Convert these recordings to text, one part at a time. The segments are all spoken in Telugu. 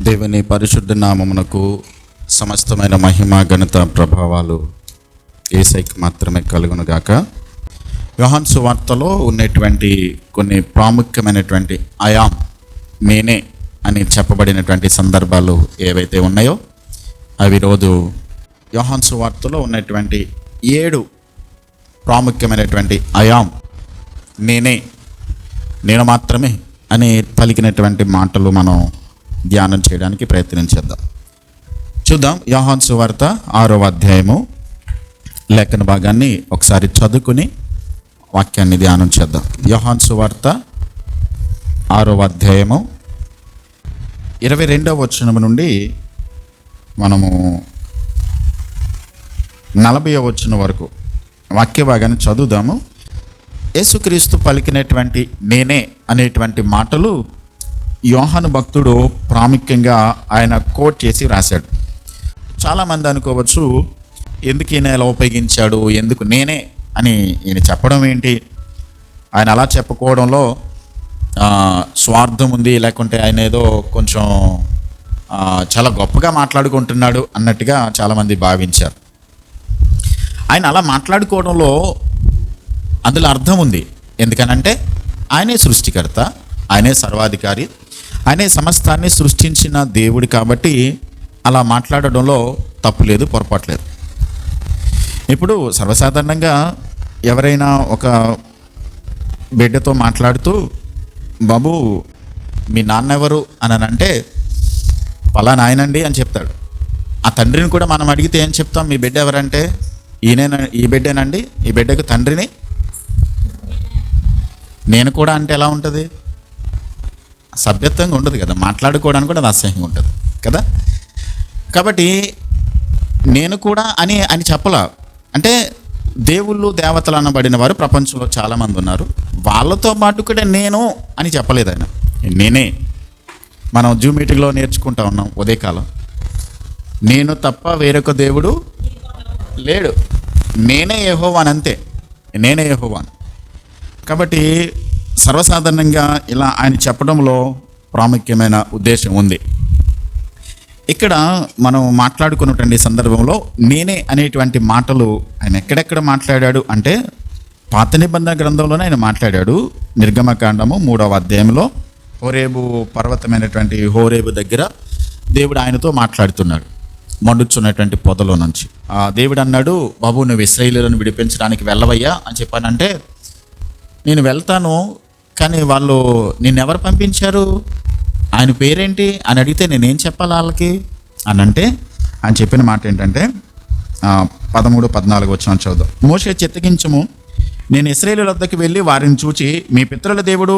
దేవుని పరిశుద్ధ నామమునకు సమస్తమైన మహిమ ఘనత ప్రభావాలు యేసయ్యకి మాత్రమే కలుగునుగాక. యోహాను సువార్తలో ఉన్నటువంటి కొన్ని ప్రాముఖ్యమైనటువంటి ఐయామ్ నేనే అని చెప్పబడినటువంటి సందర్భాలు ఏవైతే ఉన్నాయో అవి రోజు యోహాను సువార్తలో ఉన్నటువంటి 7 ప్రాముఖ్యమైనటువంటి ఐయామ్ నేనే, నేను మాత్రమే అని పలికినటువంటి మాటలు మనం ధ్యానం చేయడానికి ప్రయత్నం చేద్దాం. చూద్దాం. యోహాను సువార్త 6వ అధ్యాయము లేఖన భాగాన్ని ఒకసారి చదువుకుని వాక్యాన్ని ధ్యానం చేద్దాం. యోహాను సువార్త 6వ అధ్యాయము 22వ వచనం నుండి మనము 40వ వచనం వరకు వాక్య భాగాన్ని చదువుదాము. యేసుక్రీస్తు పలికినటువంటి నేనే అనేటువంటి మాటలు యోహాను భక్తుడు ప్రాముఖ్యంగా ఆయన కోట్ చేసి రాశాడు. చాలామంది అనుకోవచ్చు, ఎందుకు ఈయన ఇలా ఉపయోగించాడు, ఎందుకు నేనే అని ఈయన చెప్పడం ఏంటి, ఆయన అలా చెప్పుకోవడంలో స్వార్థం ఉంది, లేకుంటే ఆయన ఏదో కొంచెం చాలా గొప్పగా మాట్లాడుకుంటున్నాడు అన్నట్టుగా చాలామంది భావించారు. ఆయన అలా మాట్లాడుకోవడంలో అందులో అర్థం ఉంది. ఎందుకనంటే ఆయనే సృష్టికర్త, ఆయనే సర్వాధికారి, ఆయనే సమస్తాన్ని సృష్టించిన దేవుడు కాబట్టి అలా మాట్లాడడంలో తప్పు లేదు, పొరపాటు లేదు. ఇప్పుడు సర్వసాధారణంగా ఎవరైనా ఒక బిడ్డతో మాట్లాడుతూ బాబు మీ నాన్న ఎవరు అని అంటే పలానా ఆయనండి అని చెప్తాడు. ఆ తండ్రిని కూడా మనం అడిగితే ఏం చెప్తాం, మీ బిడ్డ ఎవరంటే ఈ బిడ్డేనండి, ఈ బిడ్డకు తండ్రిని నేను కూడా అంటే ఎలా ఉంటుంది, సభ్యత్వంగా ఉండదు కదా, మాట్లాడుకోవడానికి కూడా అది అసహ్యంగా ఉంటుంది కదా. కాబట్టి నేను కూడా అని చెప్పలా. అంటే దేవుళ్ళు దేవతలు అనబడిన వారు ప్రపంచంలో చాలామంది ఉన్నారు, వాళ్ళతో పాటు కూడా నేను అని చెప్పలేదు ఆయన. నేనే మనం జూమ్ మీటింగ్లో నేర్చుకుంటా ఉన్నాం ఉదయకాలం, నేను తప్ప వేరొక దేవుడు లేడు, నేనే యెహోవాను, అంతే, నేనే యెహోవాను. కాబట్టి సర్వసాధారణంగా ఇలా ఆయన చెప్పడంలో ప్రాముఖ్యమైన ఉద్దేశం ఉంది. ఇక్కడ మనం మాట్లాడుకున్నటువంటి సందర్భంలో నేనే అనేటువంటి మాటలు ఆయన ఎక్కడెక్కడ మాట్లాడాడు అంటే పాత నిబంధన గ్రంథంలోనే ఆయన మాట్లాడాడు. నిర్గమకాండము 3వ అధ్యాయంలో హోరేబు పర్వతమైనటువంటి హోరేబు దగ్గర దేవుడు ఆయనతో మాట్లాడుతున్నాడు మండుచున్నటువంటి పొదలో నుంచి. దేవుడు అన్నాడు, బాబు నువ్వు ఇశ్రాయేలీయులను విడిపించడానికి వెళ్ళవయ్యా అని చెప్పానంటే, నేను వెళ్తాను, కానీ వాళ్ళు నిన్నెవరు పంపించారు, ఆయన పేరేంటి అని అడిగితే నేనేం చెప్పాలి వాళ్ళకి అని అంటే ఆయన చెప్పిన మాట ఏంటంటే 13-14 వచనం చదువుదాం. మోషే చిత్తగించము, నేను ఇశ్రాయేలీయుల వద్దకు వెళ్ళి వారిని చూచి మీ పితరుల దేవుడు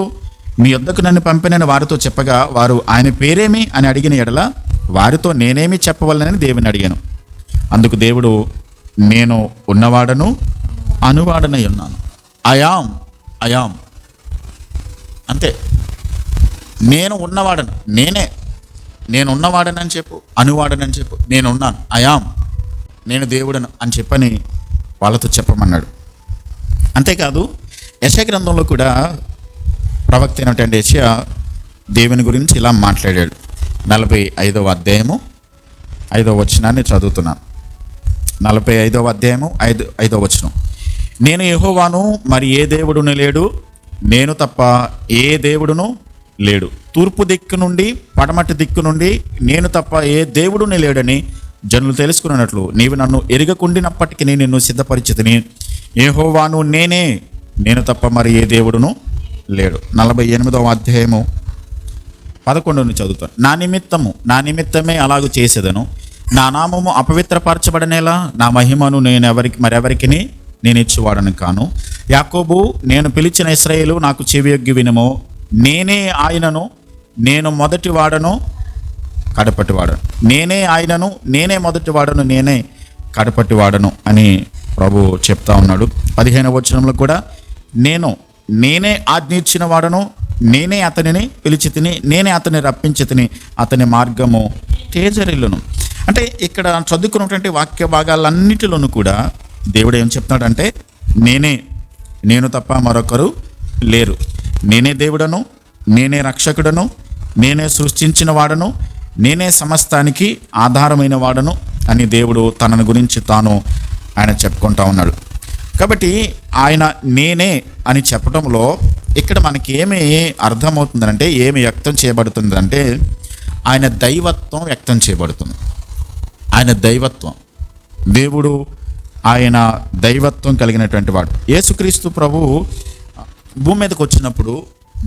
మీ వద్దకు నన్ను పంపినని వారితో చెప్పగా వారు ఆయన పేరేమి అని అడిగిన ఎడల వారితో నేనేమి చెప్పవలనని దేవుని అడిగాను. అందుకు దేవుడు, నేను ఉన్నవాడను అనువాడనై ఉన్నాను. అయాం అంతే. నేను ఉన్నవాడను, నేను ఉన్నవాడనని చెప్పు, అనువాడనని చెప్పు, నేను ఉన్నాను, అయాం, నేను దేవుడను అని చెప్పని వాళ్ళతో చెప్పమన్నాడు. అంతేకాదు యెషయా గ్రంథంలో కూడా ప్రవక్త అయినటువంటి యెషయా దేవుని గురించి ఇలా మాట్లాడాడు. 45వ అధ్యాయము 5వ వచనాన్ని చదువుతున్నాను. 45వ అధ్యాయము 5వ వచనం. నేను యెహోవాను, మరి ఏ దేవుడును లేడు, నేను తప్ప ఏ దేవుడును లేడు. తూర్పు దిక్కు నుండి పడమటి దిక్కు నుండి నేను తప్ప ఏ దేవుడుని లేడని జనులు తెలుసుకున్నట్లు నీవు నన్ను ఎరగకుండినప్పటికీ నిన్ను సిద్ధపరిచితిని. యెహోవాను నేనే, నేను తప్ప మరి ఏ దేవుడును లేడు. 48వ అధ్యాయము 11 చదువుతాను. నా నిమిత్తమే అలాగూ చేసేదను, నా నామము అపవిత్రపరచబడనేలా నా మహిమను మరెవరికి నేను ఇచ్చేవాడను కాను. యాకోబు, నేను పిలిచిన ఇశ్రాయేలు నాకు చెవియొగ్గి వినుము, నేనే ఆయనను, నేను మొదటివాడను కడపటివాడను, నేనే ఆయనను, నేనే మొదటివాడను, నేనే కడపటివాడను అని ప్రభు చెప్తా ఉన్నాడు. 15వ వచనంలో కూడా నేనే ఆజ్ఞ ఇచ్చిన వాడను, నేనే అతనిని పిలిచితిని, నేనే అతన్ని రప్పించితిని, అతని మార్గము తేజరిల్లును. అంటే ఇక్కడ చదువుకున్నటువంటి వాక్య భాగాలన్నిటిలోనూ కూడా దేవుడు ఏం చెప్తున్నాడంటే నేను తప్ప మరొకరు లేరు, నేనే దేవుడను, నేనే రక్షకుడను, నేనే సృష్టించిన వాడను, నేనే సమస్తానికి ఆధారమైన వాడను అని దేవుడు తనను గురించి తాను ఆయన చెప్పుకుంటా ఉన్నాడు. కాబట్టి ఆయన నేనే అని చెప్పడంలో ఇక్కడ మనకి ఏమి అర్థమవుతుందంటే, ఏమి వ్యక్తం చేయబడుతుందంటే ఆయన దైవత్వం వ్యక్తం చేయబడుతుంది. ఆయన దైవత్వం, దేవుడు ఆయన దైవత్వం కలిగినటువంటి వాడు. యేసుక్రీస్తు ప్రభువు భూమి మీదకి వచ్చినప్పుడు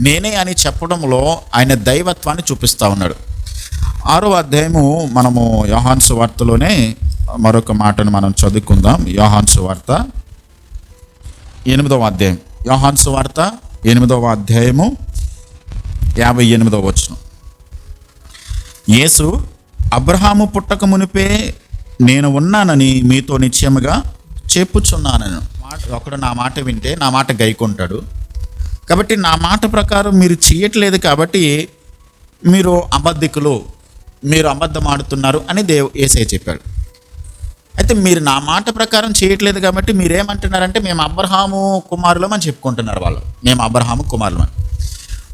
నేనే అని చెప్పడంలో ఆయన దైవత్వాన్ని చూపిస్తూ ఉన్నాడు. 6వ అధ్యాయము మనము యోహాను సువార్తలోనే మరొక మాటను మనం చదువుకుందాం. యోహాను సువార్త 8వ అధ్యాయం, యోహాను సువార్త 8వ అధ్యాయము 58వ వచనం. యేసు, అబ్రహాము పుట్టక మునిపే నేను ఉన్నానని మీతో నిశ్చయముగా చెప్పుచున్నాను. ఒకడు నా మాట వింటే నా మాట గైకొంటాడు. కాబట్టి నా మాట ప్రకారం మీరు చేయట్లేదు కాబట్టి మీరు అబద్ధికులు, మీరు అబద్ధం ఆడుతున్నారు అని యేసయ్య చెప్పాడు. అయితే మీరు నా మాట ప్రకారం చేయట్లేదు కాబట్టి మీరేమంటున్నారంటే మేము అబ్రహాము కుమారులం అని చెప్పుకుంటున్నారు వాళ్ళు. మేము అబ్రహాము కుమారులం అని.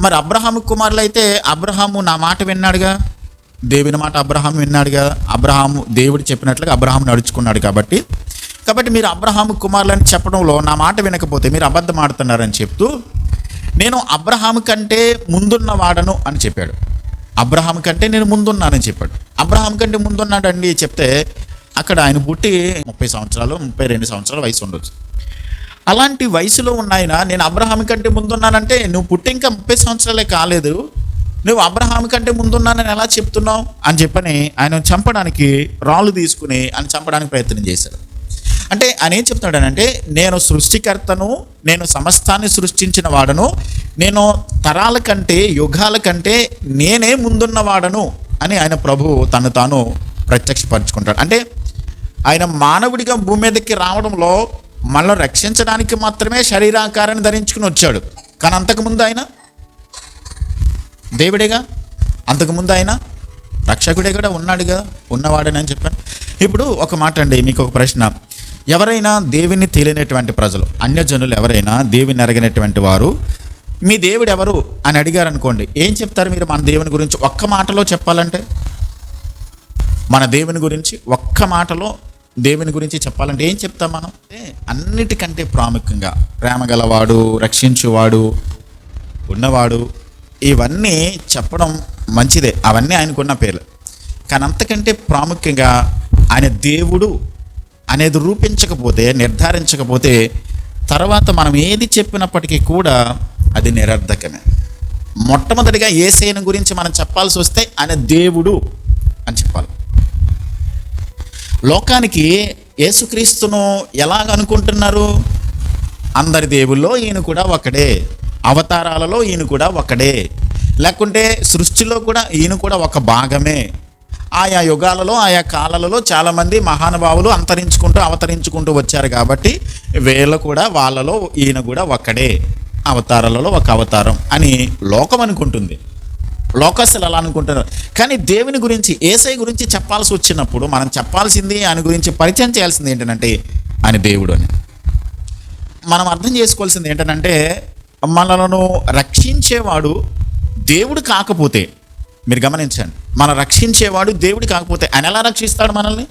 మరి అబ్రహాము కుమారులు అయితే అబ్రహాము నా మాట విన్నాడుగా, దేవుని మాట అబ్రహాము విన్నాడుగా, అబ్రహాము దేవుడు చెప్పినట్లుగా అబ్రహాము నడుచుకున్నాడు. కాబట్టి మీరు అబ్రహాము కుమారులని చెప్పడంలో నా మాట వినకపోతే మీరు అబద్ధం ఆడుతున్నారని చెప్తూ నేను అబ్రహాము కంటే ముందున్నవాడను అని చెప్పాడు. అబ్రహాము కంటే నేను ముందున్నానని చెప్పాడు. అబ్రహాం కంటే ముందున్నాడండి చెప్తే అక్కడ ఆయన పుట్టి 30 సంవత్సరాలు 32 సంవత్సరాల వయసు ఉండొచ్చు. అలాంటి వయసులో ఉన్న ఆయన నేను అబ్రహాం కంటే ముందున్నానంటే నువ్వు పుట్టి ఇంకా 30 సంవత్సరాలే కాలేదు, నువ్వు అబ్రహాం కంటే ముందున్నానని ఎలా చెప్తున్నావు అని చెప్పని ఆయన చంపడానికి రాళ్ళు తీసుకుని ఆయన చంపడానికి ప్రయత్నం చేశాడు. అంటే ఆయన ఏం చెప్తున్నాడనంటే నేను సృష్టికర్తను, నేను సమస్తాన్ని సృష్టించిన వాడను, నేను తరాల కంటే యుగాల కంటే నేనే ముందున్నవాడను అని ఆయన ప్రభువు తను తాను ప్రత్యక్షపరుచుకుంటాడు. అంటే ఆయన మానవుడిగా భూమి మీదకి రావడంలో మనల్ని రక్షించడానికి మాత్రమే శరీరాకారాన్ని ధరించుకుని వచ్చాడు. కానీ అంతకుముందు ఆయన దేవుడేగా, అంతకుముందు ఆయన రక్షకుడే కూడా ఉన్నాడుగా, ఉన్నవాడని అని చెప్పాను. ఇప్పుడు ఒక మాట అండి, మీకు ఒక ప్రశ్న. ఎవరైనా దేవుని తెలియనటువంటి ప్రజలు, అన్యజనులు ఎవరైనా దేవుని ఎరగనటువంటి వారు మీ దేవుడు ఎవరు అని అడిగారు అనుకోండి, ఏం చెప్తారు మీరు? మన దేవుని గురించి ఒక్క మాటలో చెప్పాలంటే, మన దేవుని గురించి ఒక్క మాటలో దేవుని గురించి చెప్పాలంటే ఏం చెప్తాం మనం? అన్నిటికంటే ప్రాముఖ్యంగా ప్రేమ గలవాడు, రక్షించువాడు, ఉన్నవాడు, ఇవన్నీ చెప్పడం మంచిదే, అవన్నీ ఆయనకున్న పేర్లు. కానీ అంతకంటే ప్రాముఖ్యంగా ఆయన దేవుడు అనేది రూపించకపోతే, నిర్ధారించకపోతే తర్వాత మనం ఏది చెప్పినప్పటికీ కూడా అది నిరర్ధకమే. మొట్టమొదటిగా యేసయ్యను గురించి మనం చెప్పాల్సి వస్తే ఆయన దేవుడు అని చెప్పాలి. లోకానికి యేసుక్రీస్తును ఎలాగ అనుకుంటున్నారు? అందరి దేవుల్లో ఈయన కూడా ఒకడే, అవతారాలలో ఈయన కూడా ఒకడే, లేకుంటే సృష్టిలో కూడా ఈయన కూడా ఒక భాగమే. ఆయా యుగాలలో ఆయా కాలాలలో చాలామంది మహానుభావులు అవతరించుకుంటూ వచ్చారు కాబట్టి వీళ్ళు కూడా వాళ్ళలో ఈయన కూడా ఒక్కడే, అవతారాలలో ఒక అవతారం అని లోకం అనుకుంటుంది. లోకస్తులు అలా అనుకుంటున్నారు. కానీ దేవుని గురించి, యేసయ్య గురించి చెప్పాల్సి వచ్చినప్పుడు మనం చెప్పాల్సింది, ఆయన గురించి పరిచయం చేయాల్సింది ఏంటంటే ఆయన దేవుడు అని. మనం అర్థం చేసుకోవాల్సింది ఏంటంటే మనలను రక్షించేవాడు దేవుడు కాకపోతే, మీరు గమనించండి, మన రక్షించేవాడు దేవుడు కాకపోతే ఆయన ఎలా రక్షిస్తాడు మనల్ని?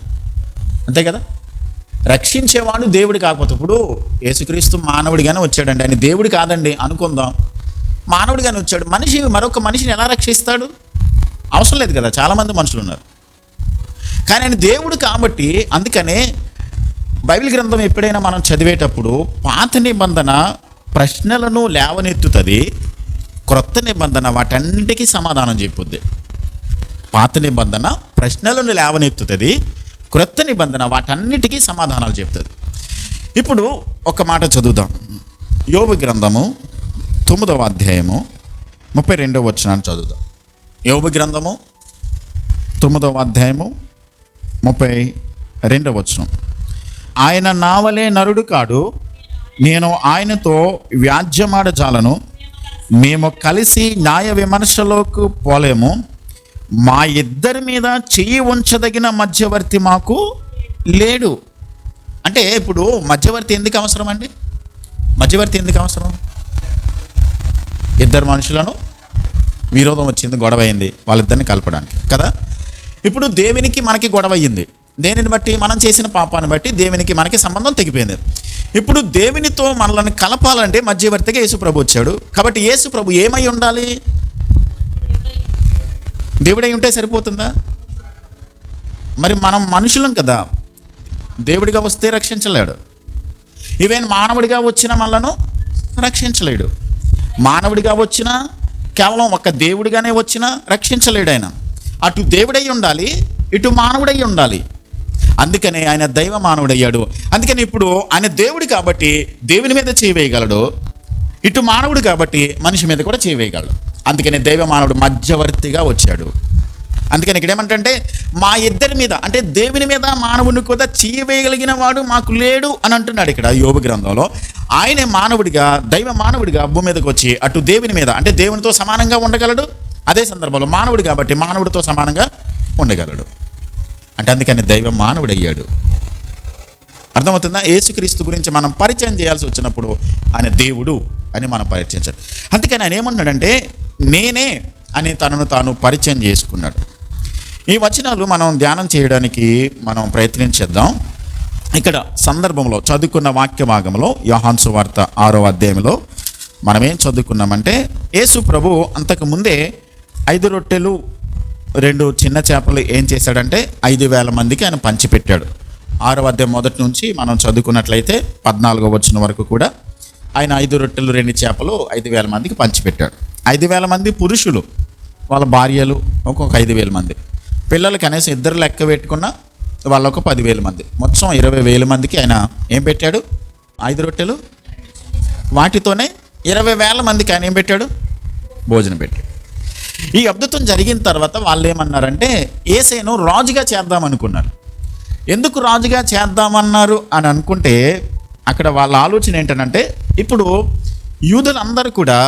అంతే కదా, రక్షించేవాడు దేవుడు కాకపోతే. ఇప్పుడు యేసుక్రీస్తు మానవుడిగానే వచ్చాడండి, ఆయన దేవుడు కాదండి అనుకుందాం, మానవుడిగానే వచ్చాడు. మరొక మనిషిని ఎలా రక్షిస్తాడు? అవసరం లేదు కదా, చాలామంది మనుషులు ఉన్నారు. కానీ ఆయన దేవుడు కాబట్టి, అందుకనే బైబిల్ గ్రంథం ఎప్పుడైనా మనం చదివేటప్పుడు పాత నిబంధన ప్రశ్నలను లేవనెత్తుతుంది, క్రొత్త నిబంధన వాటన్నిటికీ సమాధానం చెప్పుద్ది. పాత నిబంధన ప్రశ్నలను లేవనెత్తుతుంది, క్రొత్త నిబంధన వాటన్నిటికీ సమాధానాలు చెప్తుంది. ఇప్పుడు ఒక మాట చదువుదాం. యోబు గ్రంథము 9వ అధ్యాయము 32వ వచనాన్ని చదువుదాం. యోబు గ్రంథము 9వ అధ్యాయము 32వ వచనం. ఆయన నావలే నరుడు కాడు, నేను ఆయనతో వ్యాజ్యమాడజాలను, మేము కలిసి న్యాయ విమర్శలోకి పోలేము, మా ఇద్దరి మీద చెయ్యి ఉంచదగిన మధ్యవర్తి మాకు లేడు. అంటే ఇప్పుడు మధ్యవర్తి ఎందుకు అవసరం అండి? మధ్యవర్తి ఎందుకు అవసరం? ఇద్దరు మనుషులను విరోధం వచ్చింది, గొడవ అయింది, వాళ్ళిద్దరిని కలపడానికి కదా. ఇప్పుడు దేవునికి మనకి గొడవ అయ్యింది. దేనిని బట్టి? మనం చేసిన పాపాన్ని బట్టి దేవునికి మనకి సంబంధం తెగిపోయింది. ఇప్పుడు దేవునితో మనల్ని కలపాలంటే మధ్యవర్తిగా యేసు ప్రభు వచ్చాడు. కాబట్టి యేసు ప్రభు ఏమై ఉండాలి? దేవుడై ఉంటే సరిపోతుందా? మరి మనం మనుషులం కదా, దేవుడిగా వస్తే రక్షించలేడు. ఈవెన్ మానవుడిగా వచ్చిన మనలను రక్షించలేడు. మానవుడిగా వచ్చినా, కేవలం ఒక దేవుడిగానే వచ్చినా రక్షించలేడు ఆయన. అటు దేవుడై ఉండాలి, ఇటు మానవుడై ఉండాలి. అందుకనే ఆయన దైవ మానవుడయ్యాడు. అందుకని ఇప్పుడు ఆయన దేవుడు కాబట్టి దేవుని మీద చేయవేయగలడు, ఇటు మానవుడు కాబట్టి మనిషి మీద కూడా చేయవేయగలడు. అందుకని దైవ మానవుడు మధ్యవర్తిగా వచ్చాడు. అందుకని ఇక్కడ ఏమంటే మా ఇద్దరి మీద, అంటే దేవుని మీద మానవుని కూడా చేయవేయగలిగిన వాడు మాకు లేడు అని అంటున్నాడు ఇక్కడ యోబు గ్రంథంలో. ఆయనే మానవుడిగా, దైవ మానవుడిగా భూమి మీదకి వచ్చి అటు దేవుని మీద, అంటే దేవునితో సమానంగా ఉండగలడు, అదే సందర్భంలో మానవుడు కాబట్టి మానవుడితో సమానంగా ఉండగలడు. అంటే అందుకని దైవ మానవుడు అయ్యాడు. అర్థమవుతుందా? యేసుక్రీస్తు గురించి మనం పరిచయం చేయాల్సి వచ్చినప్పుడు ఆయన దేవుడు అని మనం పరిచయం చేయాలి. అందుకని ఆయన ఏమన్నాడంటే నేనే అని తనను తాను పరిచయం చేసుకున్నాడు. ఈ వచనాలు మనం ధ్యానం చేయడానికి మనం ప్రయత్నించేద్దాం. ఇక్కడ సందర్భంలో చదువుకున్న వాక్య భాగంలో యోహాను సువార్త 6వ అధ్యాయంలో మనం ఏం చదువుకున్నామంటే యేసు ప్రభు అంతకుముందే 5 రొట్టెలు 2 చిన్న చేపలు ఏం చేశాడంటే 5,000 మందికి ఆయన పంచిపెట్టాడు. 6వ అధ్యాయం మొదటి నుంచి మనం చదువుకున్నట్లయితే 14వ వచనం వరకు కూడా ఆయన 5 రొట్టెలు 2 చేపలు 5,000 మందికి పంచిపెట్టాడు. 5,000 మంది పురుషులు, వాళ్ళ భార్యలు ఒక్కొక్క 5,000 మంది, పిల్లలు కనీసం 2 లెక్క పెట్టుకున్న వాళ్ళొక 10,000 మంది, మొత్తం 20,000 మందికి ఆయన ఏం పెట్టాడు? 5 రొట్టెలు, వాటితోనే 20,000 మందికి ఆయన ఏం పెట్టాడు? భోజనం పెట్టాడు. ఈ అద్భుతం జరిగిన తర్వాత వాళ్ళు ఏమన్నారంటే యేసయ్యను రాజుగా చేద్దామనుకున్నారు. ఎందుకు రాజుగా చేద్దామన్నారు అని అనుకుంటే అక్కడ వాళ్ళ ఆలోచన ఏంటంటే ఇప్పుడు యూదులందరూ కూడా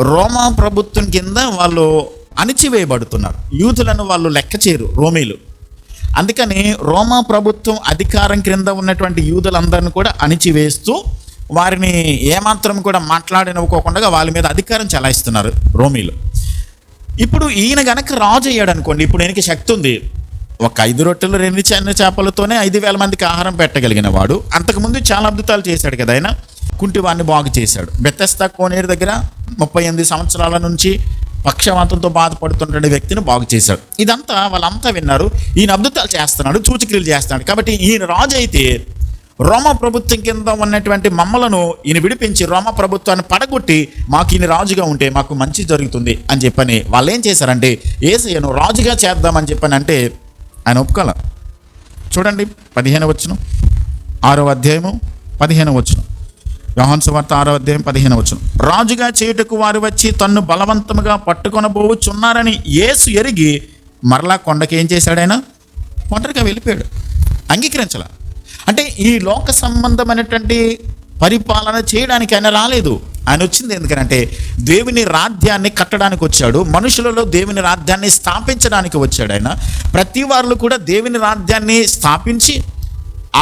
రోమా ప్రభుత్వం కింద వాళ్ళు అణిచివేయబడుతున్నారు. యూదులను వాళ్ళు లెక్క చేయరు రోమీలు. అందుకని రోమా ప్రభుత్వం అధికారం క్రింద ఉన్నటువంటి యూదులందరిని కూడా అణిచివేస్తూ వారిని ఏమాత్రం కూడా మాట్లాడనివ్వకోకుండా వాళ్ళ మీద అధికారం చెలాయిస్తున్నారు రోమీలు. ఇప్పుడు ఈయన గనక రాజు అయ్యాడు అనుకోండి, ఇప్పుడు ఈయనకి శక్తి ఉంది. ఒక 5 రొట్టెలు 2 చిన్న చేపలతోనే 5,000 మందికి ఆహారం పెట్టగలిగిన వాడు. అంతకుముందు చాలా అద్భుతాలు చేశాడు కదా ఆయన. కుంటివాడిని బాగు చేశాడు. బెతెస్దా కోనేరు దగ్గర 38 సంవత్సరాల నుంచి పక్షవాతంతో బాధపడుతున్న వ్యక్తిని బాగు చేశాడు. ఇదంతా వాళ్ళంతా విన్నారు. ఈయన అద్భుతాలు చేస్తున్నాడు, సూచక్రియలు చేస్తున్నాడు. కాబట్టి ఈయన రాజు అయితే రోమా ప్రభుత్వం కింద ఉన్నటువంటి మమ్మలను ఈయన విడిపించి రోమా ప్రభుత్వాన్ని పడగొట్టి మాకు ఈయన రాజుగా ఉంటే మాకు మంచి జరుగుతుంది అని చెప్పని వాళ్ళు ఏం చేశారంటే యేసయ్యను రాజుగా చేద్దామని చెప్పని అంటే ఆయన ఒప్పుకోల. చూడండి 15వ వచనం, 6వ అధ్యాయము 15వ వచనం, యోహాను సువార్త 6వ అధ్యాయం 15వ వచనం. రాజుగా చేయుటకు వారు వచ్చి తన్ను బలవంతముగా పట్టుకొనబోచున్నారని యేసు ఎరిగి మరలా కొండకి ఏం చేశాడు? ఆయన ఒంటరిగా వెళ్ళిపోయాడు, అంగీకరించాల. అంటే ఈ లోక సంబంధమైనటువంటి పరిపాలన చేయడానికి ఆయన రాలేదు. ఆయన వచ్చింది ఎందుకంటే దేవుని రాజ్యాన్ని కట్టడానికి వచ్చాడు. మనుషులలో దేవుని రాజ్యాన్ని స్థాపించడానికి వచ్చాడు ఆయన. ప్రతి వారు కూడా దేవుని రాజ్యాన్ని స్థాపించి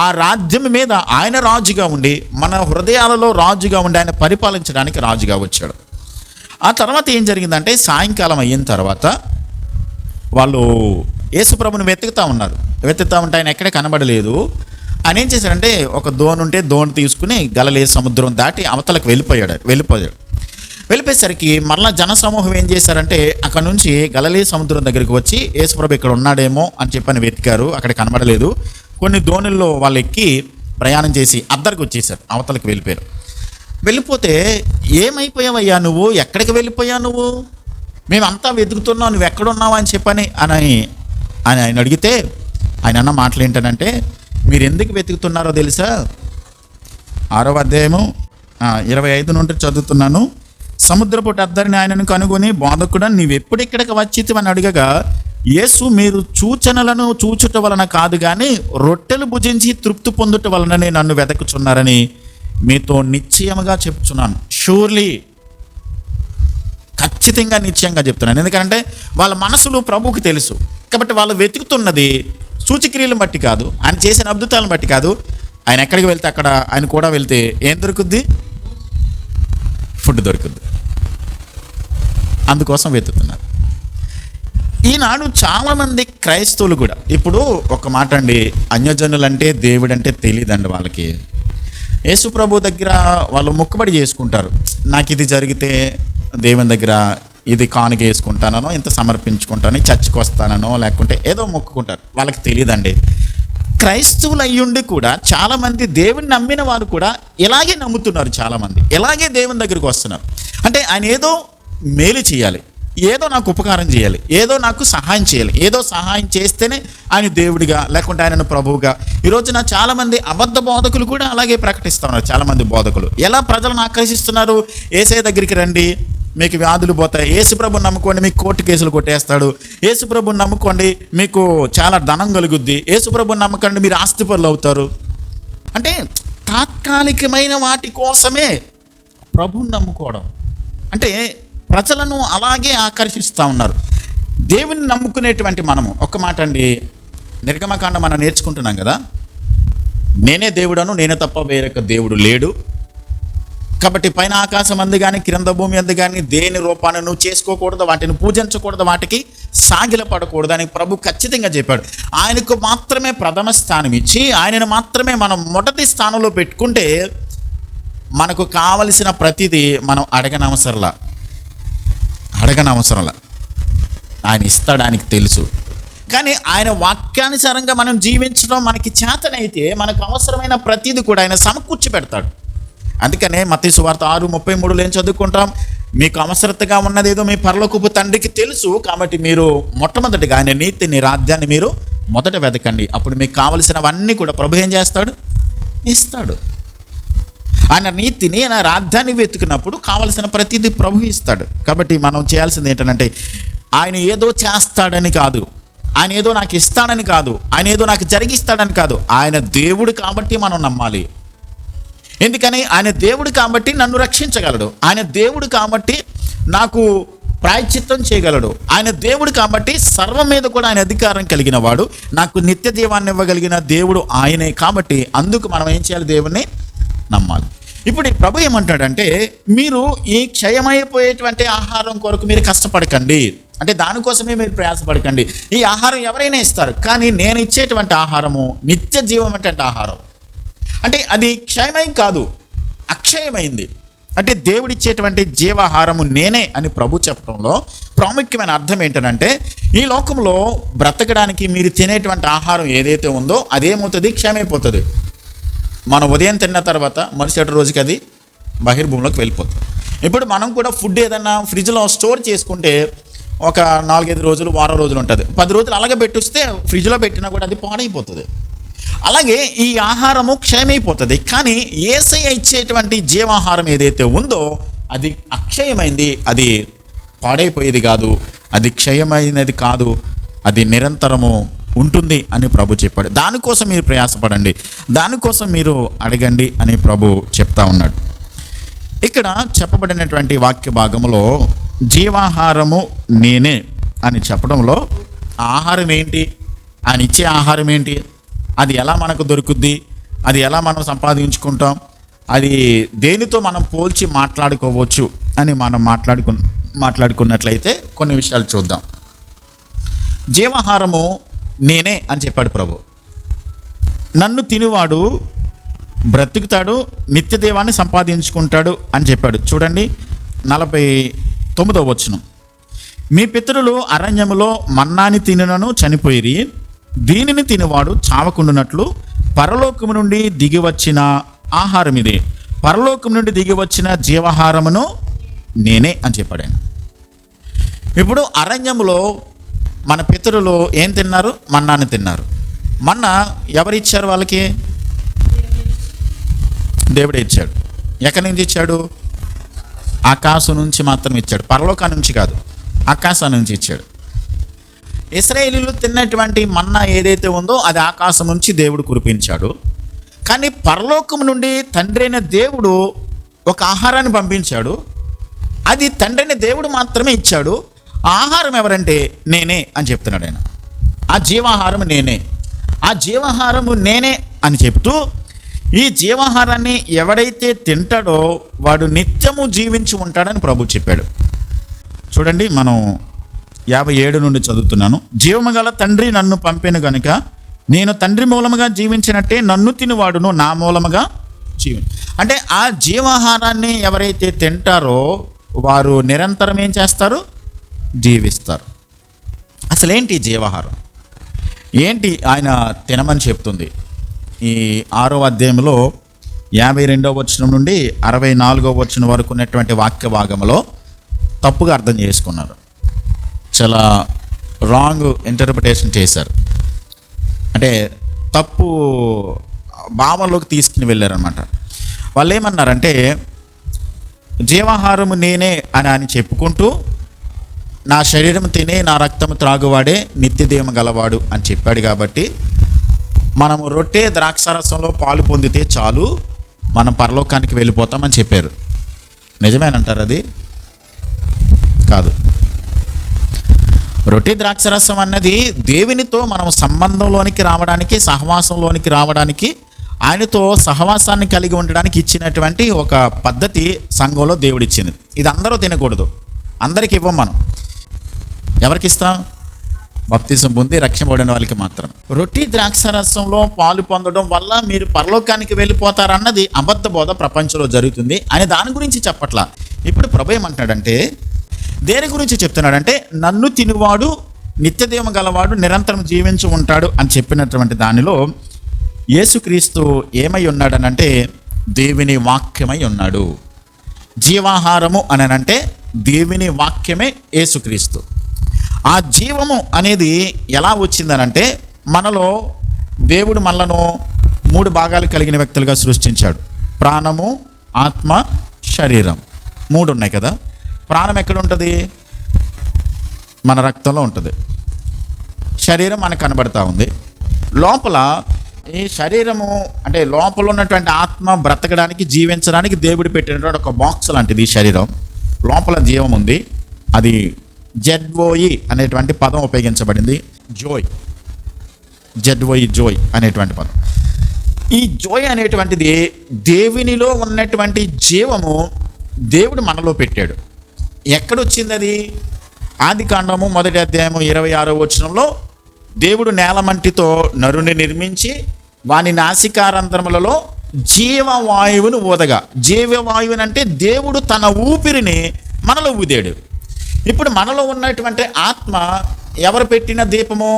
ఆ రాజ్యం మీద ఆయన రాజుగా ఉండి మన హృదయాలలో రాజుగా ఉండి ఆయన పరిపాలించడానికి రాజుగా వచ్చాడు. ఆ తర్వాత ఏం జరిగిందంటే సాయంకాలం అయిన తర్వాత వాళ్ళు యేసుప్రభుని వెతుకుతూ ఉంటే ఆయన ఎక్కడ కనబడలేదు. ఆయన ఏం చేశాడంటే ఒక దోణి ఉంటే దోణి తీసుకుని గలిలయ సముద్రం దాటి అవతలకు వెళ్ళిపోయేసరికి మరలా జనసమూహం ఏం చేశారంటే అక్కడ నుంచి గలిలయ సముద్రం దగ్గరికి వచ్చి యేసుప్రభు ఇక్కడ ఉన్నాడేమో అని చెప్పని వెతికారు. అక్కడ కనబడలేదు. కొన్ని దోణుల్లో వాళ్ళు ఎక్కి ప్రయాణం చేసి అద్దరికి వచ్చేసారు, అవతలకు వెళ్ళిపోయారు. వెళ్ళిపోతే ఏమైపోయావయ్యా నువ్వు, ఎక్కడికి వెళ్ళిపోయావు నువ్వు, మేమంతా వెతుకుతున్నావు, నువ్వు ఎక్కడున్నావు అని చెప్పని ఆయన అడిగితే ఆయన అన్న మాటలు ఏంటంటే మీరు ఎందుకు వెతుకుతున్నారో తెలుసా? 6వ అధ్యాయము 25 నుండి చదువుతున్నాను. సముద్రపు అద్దరిని ఆయనను కనుగొని బోధకుడా నీవెప్పుడు ఇక్కడికి వచ్చితివని అడగగా యేసు మీరు సూచనలను చూచుట వలన కాదు కానీ రొట్టెలు భుజించి తృప్తి పొందుట వలననే నన్ను వెతకుచున్నారని మీతో నిశ్చయముగా చెప్తున్నాను. షూర్లీ, ఖచ్చితంగా నిశ్చయంగా చెప్తున్నాను. ఎందుకంటే వాళ్ళ మనసులు ప్రభువుకి తెలుసు. కాబట్టి వాళ్ళు వెతుకుతున్నది సూచక్రియలను బట్టి కాదు, ఆయన చేసిన అద్భుతాలను బట్టి కాదు. ఆయన ఎక్కడికి వెళ్తే అక్కడ ఆయన కూడా వెళ్తే ఏం దొరుకుద్ది? ఫుడ్ దొరుకుద్ది. అందుకోసం వెతుకుతున్నారు. ఈనాడు చాలామంది క్రైస్తవులు కూడా ఇప్పుడు ఒక మాట అండి, అన్యజనులంటే దేవుడు అంటే తెలియదండి వాళ్ళకి. యేసు ప్రభు దగ్గర వాళ్ళు మొక్కుబడి చేసుకుంటారు, నాకు ఇది జరిగితే దేవుని దగ్గర ఇది కానుక వేసుకుంటానో, ఇంత సమర్పించుకుంటానో, చర్చికి వస్తానో, లేకుంటే ఏదో మొక్కుకుంటారు. వాళ్ళకి తెలియదండి. క్రైస్తవులు అయ్యుండి కూడా చాలామంది దేవుని నమ్మిన వారు కూడా ఇలాగే నమ్ముతున్నారు. చాలామంది ఇలాగే దేవుని దగ్గరికి వస్తున్నారు. అంటే ఆయన ఏదో మేలు చేయాలి, ఏదో నాకు ఉపకారం చేయాలి, ఏదో నాకు సహాయం చేయాలి, ఏదో సహాయం చేస్తేనే ఆయన దేవుడిగా, లేకుంటే ఆయనను ప్రభువుగా. ఈరోజున చాలామంది అబద్ధ బోధకులు కూడా అలాగే ప్రకటిస్తున్నారు. చాలామంది బోధకులు ఎలా ప్రజలను ఆకర్షిస్తున్నారు? యేసయ్య దగ్గరికి రండి, మీకు వ్యాధులు పోతాయి. యేసుప్రభుని నమ్ముకోండి, మీకు కోర్టు కేసులు కొట్టేస్తాడు. యేసుప్రభుని నమ్ముకోండి, మీకు చాలా ధనం కలుగుద్ది. యేసుప్రభుని నమ్మకండి, మీరు ఆస్తిపరులు అవుతారు. అంటే తాత్కాలికమైన వాటి కోసమే ప్రభుని నమ్ముకోవడం. అంటే ప్రజలను అలాగే ఆకర్షిస్తూ ఉన్నారు. దేవుని నమ్ముకునేటువంటి మనము ఒక్క మాట అండి, నిర్గమకాండం మనం నేర్చుకుంటున్నాం కదా, నేనే దేవుడను, నేనే తప్ప వేరొక దేవుడు లేడు. కాబట్టి పైన ఆకాశం అందు కానీ క్రింద భూమి అందు కానీ దేని రూపాన్ని నువ్వు చేసుకోకూడదు, వాటిని పూజించకూడదు, వాటికి సాగిలపడకూడదు అని ప్రభు ఖచ్చితంగా చెప్పాడు. ఆయనకు మాత్రమే ప్రథమ స్థానం ఇచ్చి ఆయనను మాత్రమే మనం మొదటి స్థానంలో పెట్టుకుంటే మనకు కావలసిన ప్రతిదీ మనం అడగనవసరంలా ఆయన ఇస్తాడు, ఆయనకి తెలుసు. కానీ ఆయన వాక్యానుసారంగా మనం జీవించడం మనకి చేతనైతే మనకు అవసరమైన ప్రతిదీ కూడా ఆయన సమకూర్చి పెడతాడు. అందుకనే మత్తయి సువార్త 6:33 ఏం చదువుకుంటాం? మీకు అవసరతగా ఉన్నదేదో మీ పరలోకపు తండ్రికి తెలుసు, కాబట్టి మీరు మొట్టమొదటిగా ఆయన నీతిని, రాజ్యాన్ని మీరు మొదట వెతకండి, అప్పుడు మీకు కావలసినవన్నీ కూడా ప్రభు ఏం చేస్తాడు? ఇస్తాడు. ఆయన నీతిని, ఆయన రాజ్యాన్ని వెతుకున్నప్పుడు కావలసిన ప్రతిదీ ప్రభు ఇస్తాడు. కాబట్టి మనం చేయాల్సింది ఏంటంటే, ఆయన ఏదో చేస్తాడని కాదు, ఆయన ఏదో నాకు ఇస్తాడని కాదు, ఆయన ఏదో నాకు జరిగిస్తాడని కాదు, ఆయన దేవుడు కాబట్టి మనం నమ్మాలి. ఎందుకని? ఆయన దేవుడు కాబట్టి నన్ను రక్షించగలడు, ఆయన దేవుడు కాబట్టి నాకు ప్రాయశ్చిత్తం చేయగలడు, ఆయన దేవుడు కాబట్టి సర్వం మీద కూడా ఆయన అధికారం కలిగిన వాడు, నాకు నిత్య జీవాన్ని ఇవ్వగలిగిన దేవుడు ఆయనే. కాబట్టి అందుకు మనం ఏం చేయాలి? దేవుణ్ణి నమ్మాలి. ఇప్పుడు ప్రభు ఏమంటాడంటే, మీరు ఈ క్షయమైపోయేటువంటి ఆహారం కొరకు మీరు కష్టపడకండి, అంటే దానికోసమే మీరు ప్రయాసపడకండి. ఈ ఆహారం ఎవరైనా ఇస్తారు, కానీ నేను ఇచ్చేటువంటి ఆహారము నిత్య జీవం అంటే ఆహారం. అంటే అది క్షయమయం కాదు, అక్షయమైంది. అంటే దేవుడిచ్చేటువంటి జీవాహారము నేనే అని ప్రభు చెప్పడంలో ప్రాముఖ్యమైన అర్థం ఏంటంటే, ఈ లోకంలో బ్రతకడానికి మీరు తినేటువంటి ఆహారం ఏదైతే ఉందో అదేమవుతుంది? క్షయమైపోతుంది. మనం ఉదయం తిన్న తర్వాత మరుసటి రోజుకి అది బహిర్భూమిలోకి వెళ్ళిపోతుంది. ఇప్పుడు మనం కూడా ఫుడ్ ఏదన్నా ఫ్రిడ్జ్లో స్టోర్ చేసుకుంటే ఒక 4-5 రోజులు, వారం రోజులు ఉంటుంది. 10 రోజులు అలాగే పెట్టిస్తే ఫ్రిడ్జ్లో పెట్టినా కూడా అది పాడైపోతుంది. అలాగే ఈ ఆహారము క్షయమైపోతుంది. కానీ యేసయ్య ఇచ్చేటువంటి జీవాహారం ఏదైతే ఉందో అది అక్షయమైంది, అది పాడైపోయేది కాదు, అది క్షయమైనది కాదు, అది నిరంతరము ఉంటుంది అని ప్రభు చెప్పాడు. దానికోసం మీరు ప్రయాసపడండి, దానికోసం మీరు అడగండి అని ప్రభు చెప్తా ఉన్నాడు. ఇక్కడ చెప్పబడినటువంటి వాక్య భాగంలో జీవాహారము నేనే అని చెప్పడంలో ఆహారం ఏంటి, ఆయన ఇచ్చే ఆహారం ఏంటి, అది ఎలా మనకు దొరుకుద్ది, అది ఎలా మనం సంపాదించుకుంటాం, అది దేనితో మనం పోల్చి మాట్లాడుకోవచ్చు అని మనం మాట్లాడుకున్నట్లయితే కొన్ని విషయాలు చూద్దాం. జీవాహారము నేనే అని చెప్పాడు ప్రభు. నన్ను తినివాడు బ్రతుకుతాడు, నిత్యదేవాన్ని సంపాదించుకుంటాడు అని చెప్పాడు. చూడండి 49వ వచనం. మీ పితరులు అరణ్యములో మన్నాని తినను చనిపోయిరి, దీనిని తినివాడు చావకుండునట్లు పరలోకము నుండి దిగి వచ్చిన ఆహారం ఇదే, పరలోకం నుండి దిగి వచ్చిన జీవాహారమును నేనే అని చెప్పాడు ఆయన. ఇప్పుడు అరణ్యములో మన పితరులు ఏం తిన్నారు? మన్నాని తిన్నారు. మన్నా ఎవరిచ్చారు వాళ్ళకి? దేవుడే ఇచ్చాడు. ఎక్కడి నుంచి ఇచ్చాడు? ఆకాశం నుంచి మాత్రం ఇచ్చాడు, పరలోకం నుంచి కాదు, ఆకాశం నుంచి ఇచ్చాడు. ఇశ్రాయేలీయులు తిన్నటువంటి మన్నా ఏదైతే ఉందో అది ఆకాశం నుంచి దేవుడు కురిపించాడు. కానీ పరలోకం నుండి తండ్రి అయిన దేవుడు ఒక ఆహారాన్ని పంపించాడు, అది తండ్రి అయిన దేవుడు మాత్రమే ఇచ్చాడు. ఆహారం ఎవరంటే నేనే అని చెప్తున్నాడు ఆయన. ఆ జీవాహారం నేనే, ఆ జీవాహారము నేనే అని చెప్తూ ఈ జీవాహారాన్ని ఎవడైతే తింటాడో వాడు నిత్యము జీవించి ఉంటాడని ప్రభు చెప్పాడు. చూడండి, మనం 57 నుండి చదువుతున్నాను. జీవము గల తండ్రి నన్ను పంపెను గనుక నేను తండ్రి మూలముగా జీవించినట్టే నన్ను తినువాడును నా మూలముగా అంటే ఆ జీవాహారాన్ని ఎవరైతే తింటారో వారు నిరంతరం ఏం చేస్తారు? జీవిస్తారు. అసలేంటి జీవాహారం? ఏంటి ఆయన తినమని చెప్తుంది? ఈ 6వ అధ్యాయంలో 52వ వచనం నుండి 64వ వచనం వరకు ఉన్నటువంటి వాక్య భాగంలో తప్పుగా అర్థం చేసుకున్నారు. చాలా రాంగ్ ఇంటర్ప్రిటేషన్ చేశారు. అంటే తప్పు భావంలోకి తీసుకుని వెళ్ళారనమాట. వాళ్ళు ఏమన్నారంటే జీవాహారము నేనే అని చెప్పుకుంటూ నా శరీరం తినే నా రక్తము త్రాగువాడే నిత్యదేమ గలవాడు అని చెప్పాడు. కాబట్టి మనము రొట్టె ద్రాక్షారసంలో పాలు పొందితే చాలు, మనం పరలోకానికి వెళ్ళిపోతామని చెప్పారు. నిజమేనంటారు? అది కాదు. రొట్టె ద్రాక్షరసం అన్నది దేవునితో మనం సంబంధంలోనికి రావడానికి, సహవాసంలోనికి రావడానికి, ఆయనతో సహవాసాన్ని కలిగి ఉండడానికి ఇచ్చినటువంటి ఒక పద్ధతి సంఘంలో దేవుడిచ్చింది. ఇది అందరూ తినకూడదు, అందరికి ఇవ్వం. మనం ఎవరికి ఇస్తాం? బాప్తిసం పొంది రక్షింపబడిన వాళ్ళకి మాత్రం. రొట్టె ద్రాక్షరసంలో పాలు పొందడం వల్ల మీరు పరలోకానికి వెళ్ళిపోతారన్నది అబద్ధ బోధ ప్రపంచంలో జరుగుతుంది అని దాని గురించి చెప్పట్లా. ఇప్పుడు ప్రభు ఏమంటున్నాడంటే, దేని గురించి చెప్తున్నాడంటే నన్ను తినువాడు నిత్యదేమ గలవాడు నిరంతరం జీవించి ఉంటాడు అని చెప్పినటువంటి దానిలో యేసుక్రీస్తు ఏమై ఉన్నాడనంటే దేవుని వాక్యమై ఉన్నాడు. జీవాహారము అని అంటే దేవుని వాక్యమే యేసుక్రీస్తు. ఆ జీవము అనేది ఎలా వచ్చిందనంటే మనలో దేవుడు మనలను 3 భాగాలు కలిగిన వ్యక్తులుగా సృష్టించాడు. ప్రాణము, ఆత్మ, శరీరం. 3 ఉన్నాయి కదా. ప్రాణం ఎక్కడ ఉంటుంది? మన రక్తంలో ఉంటుంది. శరీరం మనకు కనబడతా ఉంది. లోపల ఈ శరీరము అంటే లోపల ఉన్నటువంటి ఆత్మ బ్రతకడానికి, జీవించడానికి దేవుడు పెట్టినటువంటి ఒక బాక్స్ లాంటిది ఈ శరీరం. లోపల జీవం ఉంది. అది జెడ్ఓయి అనేటువంటి పదం ఉపయోగించబడింది. జోయ్ అనేటువంటి పదం. ఈ జోయ్ అనేటువంటిది దేవునిలో ఉన్నటువంటి జీవము దేవుడు మనలో పెట్టాడు. ఎక్కడొచ్చింది అది? ఆదికాండము 1వ అధ్యాయము 26వ వచనంలో దేవుడు నేలమంటితో నరుని నిర్మించి వాని నాసికారంధ్రములలో జీవవాయువును ఊదగా. జీవవాయువుని అంటే దేవుడు తన ఊపిరిని మనలో ఊదాడు. ఇప్పుడు మనలో ఉన్నటువంటి ఆత్మ ఎవరు పెట్టిన దీపము?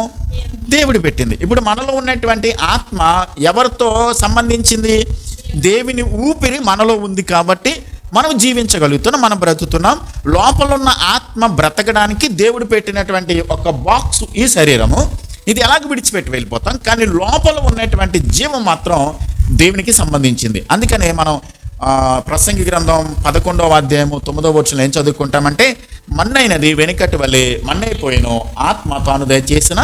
దేవుడు పెట్టింది. ఇప్పుడు మనలో ఉన్నటువంటి ఆత్మ ఎవరితో సంబంధించింది? దేవుని ఊపిరి మనలో ఉంది కాబట్టి మనం జీవించగలుగుతున్నాం, మనం బ్రతుకుతున్నాం. లోపల ఉన్న ఆత్మ బ్రతకడానికి దేవుడు పెట్టినటువంటి ఒక బాక్స్ ఈ శరీరము. ఇది ఎలాగ విడిచిపెట్టి వెళ్ళిపోతాం, కానీ లోపల ఉన్నటువంటి జీవం మాత్రం దేవునికి సంబంధించింది. అందుకనే మనం ప్రసంగి గ్రంథం 11వ అధ్యాయము 9వ వచనంలో ఏం చదువుకుంటామంటే మన్నైనది వెనుకటి వలె మన్నైపోయినో ఆత్మ తాను దయచేసిన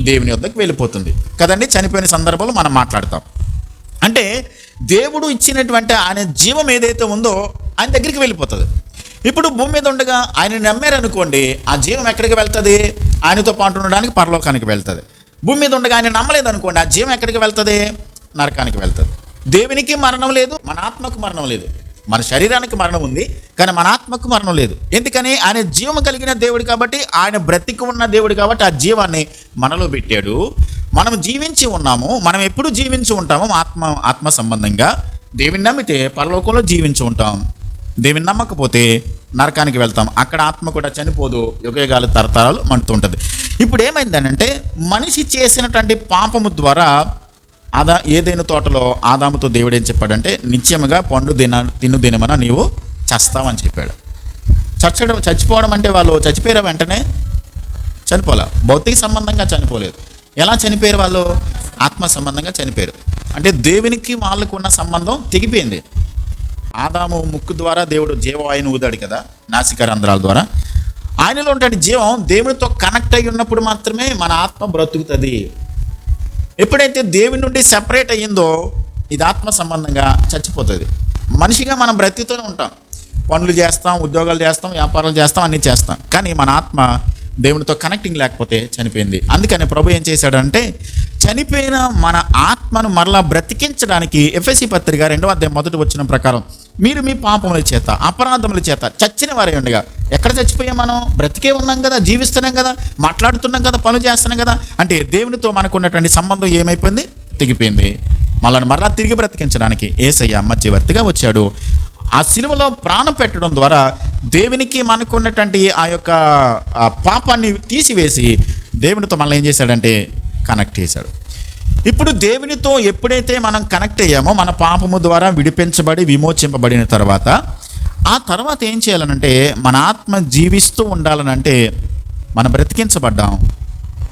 దేవుని వద్దకు వెళ్ళిపోతుంది కదండి. చనిపోయిన సందర్భంలో మనం మాట్లాడతాం. అంటే దేవుడు ఇచ్చినటువంటి ఆయన జీవం ఏదైతే ఉందో ఆయన దగ్గరికి వెళ్ళిపోతుంది. ఇప్పుడు భూమి మీద ఉండగా ఆయన నమ్మారనుకోండి, ఆ జీవం ఎక్కడికి వెళ్తుంది? ఆయనతో పాటు ఉండడానికి పరలోకానికి వెళ్తుంది. భూమి మీద ఉండగా ఆయన నమ్మలేదనుకోండి, ఆ జీవం ఎక్కడికి వెళ్తుంది? నరకానికి వెళ్తుంది. దేవునికి మరణం లేదు, మన ఆత్మకు మరణం లేదు. మన శరీరానికి మరణం ఉంది, కానీ మన ఆత్మకు మరణం లేదు. ఎందుకని? ఆయన జీవం కలిగిన దేవుడు కాబట్టి, ఆయన బ్రతికి ఉన్న దేవుడు కాబట్టి ఆ జీవాన్ని మనలో పెట్టాడు. మనం జీవించి ఉన్నాము. మనం ఎప్పుడు జీవించి ఉంటాము? ఆత్మ సంబంధంగా. దేవుని నమ్మితే పరలోకంలో జీవించి ఉంటాం, దేవుని నమ్మకపోతే నరకానికి వెళ్తాం. అక్కడ ఆత్మ కూడా చనిపోదు, యుగయుగాలు తరతరాలు మండుతూ ఉంటుంది. ఇప్పుడు ఏమైందనంటే మనిషి చేసినటువంటి పాపము ద్వారా ఏదైనా తోటలో ఆదాముతో దేవుడు ఏం చెప్పాడంటే నిత్యముగా పండు తిను దినమన నీవు చస్తావని చెప్పాడు. చచ్చిపోవడం అంటే వాళ్ళు చచ్చిపోయారు, వెంటనే చనిపోలే, భౌతిక సంబంధంగా చనిపోలేదు. ఎలా చనిపోయారు? వాళ్ళు ఆత్మ సంబంధంగా చనిపోయారు. అంటే దేవునికి వాళ్ళకు ఉన్న సంబంధం తెగిపోయింది. ఆదాము ముక్కు ద్వారా దేవుడు జీవవాయువుని ఊదాడు కదా, నాసికా రంధ్రాల ద్వారా. ఆయనలో ఉంటే జీవం దేవునితో కనెక్ట్ అయి ఉన్నప్పుడు మాత్రమే మన ఆత్మ బ్రతుకుతుంది. ఎప్పుడైతే దేవుని నుండి సెపరేట్ అయ్యిందో ఇది ఆత్మ సంబంధంగా చచ్చిపోతుంది. మనిషిగా మనం బ్రతుకుతూనే ఉంటాం, పనులు చేస్తాం, ఉద్యోగాలు చేస్తాం, వ్యాపారాలు చేస్తాం, అన్నీ చేస్తాం, కానీ మన ఆత్మ దేవునితో కనెక్టింగ్ లేకపోతే చనిపోయింది. అందుకని ప్రభు ఏం చేశాడంటే చనిపోయిన మన ఆత్మను మరలా బ్రతికించడానికి ఎఫెసీ పత్రిక 2వ అధ్యాయం 1వ వచనం ప్రకారం మీరు మీ పాపముల చేత అపరాధముల చేత చచ్చిన వారే ఉండగా, ఎక్కడ చచ్చిపోయాం మనం? బ్రతికే ఉన్నాం కదా, జీవిస్తున్నాం కదా, మాట్లాడుతున్నాం కదా, పనులు చేస్తున్నాం కదా. అంటే దేవునితో మనకు ఉన్నటువంటి సంబంధం ఏమైపోయింది? తెగిపోయింది. మరలా తిరిగి బ్రతికించడానికి యేసయ్య మధ్యవర్తిగా వచ్చాడు. ఆ సిలువలో ప్రాణం పెట్టడం ద్వారా దేవునికి మనకు ఉన్నటువంటి ఆ యొక్క పాపాన్ని తీసివేసి దేవునితో మనల్ని ఏం చేశాడంటే కనెక్ట్ చేశాడు. ఇప్పుడు దేవునితో ఎప్పుడైతే మనం కనెక్ట్ అయ్యామో, మన పాపము ద్వారా విడిపించబడి విమోచింపబడిన తర్వాత, ఆ తర్వాత ఏం చేయాలనంటే మన ఆత్మ జీవిస్తూ ఉండాలనంటే మనం బ్రతికించబడ్డాం.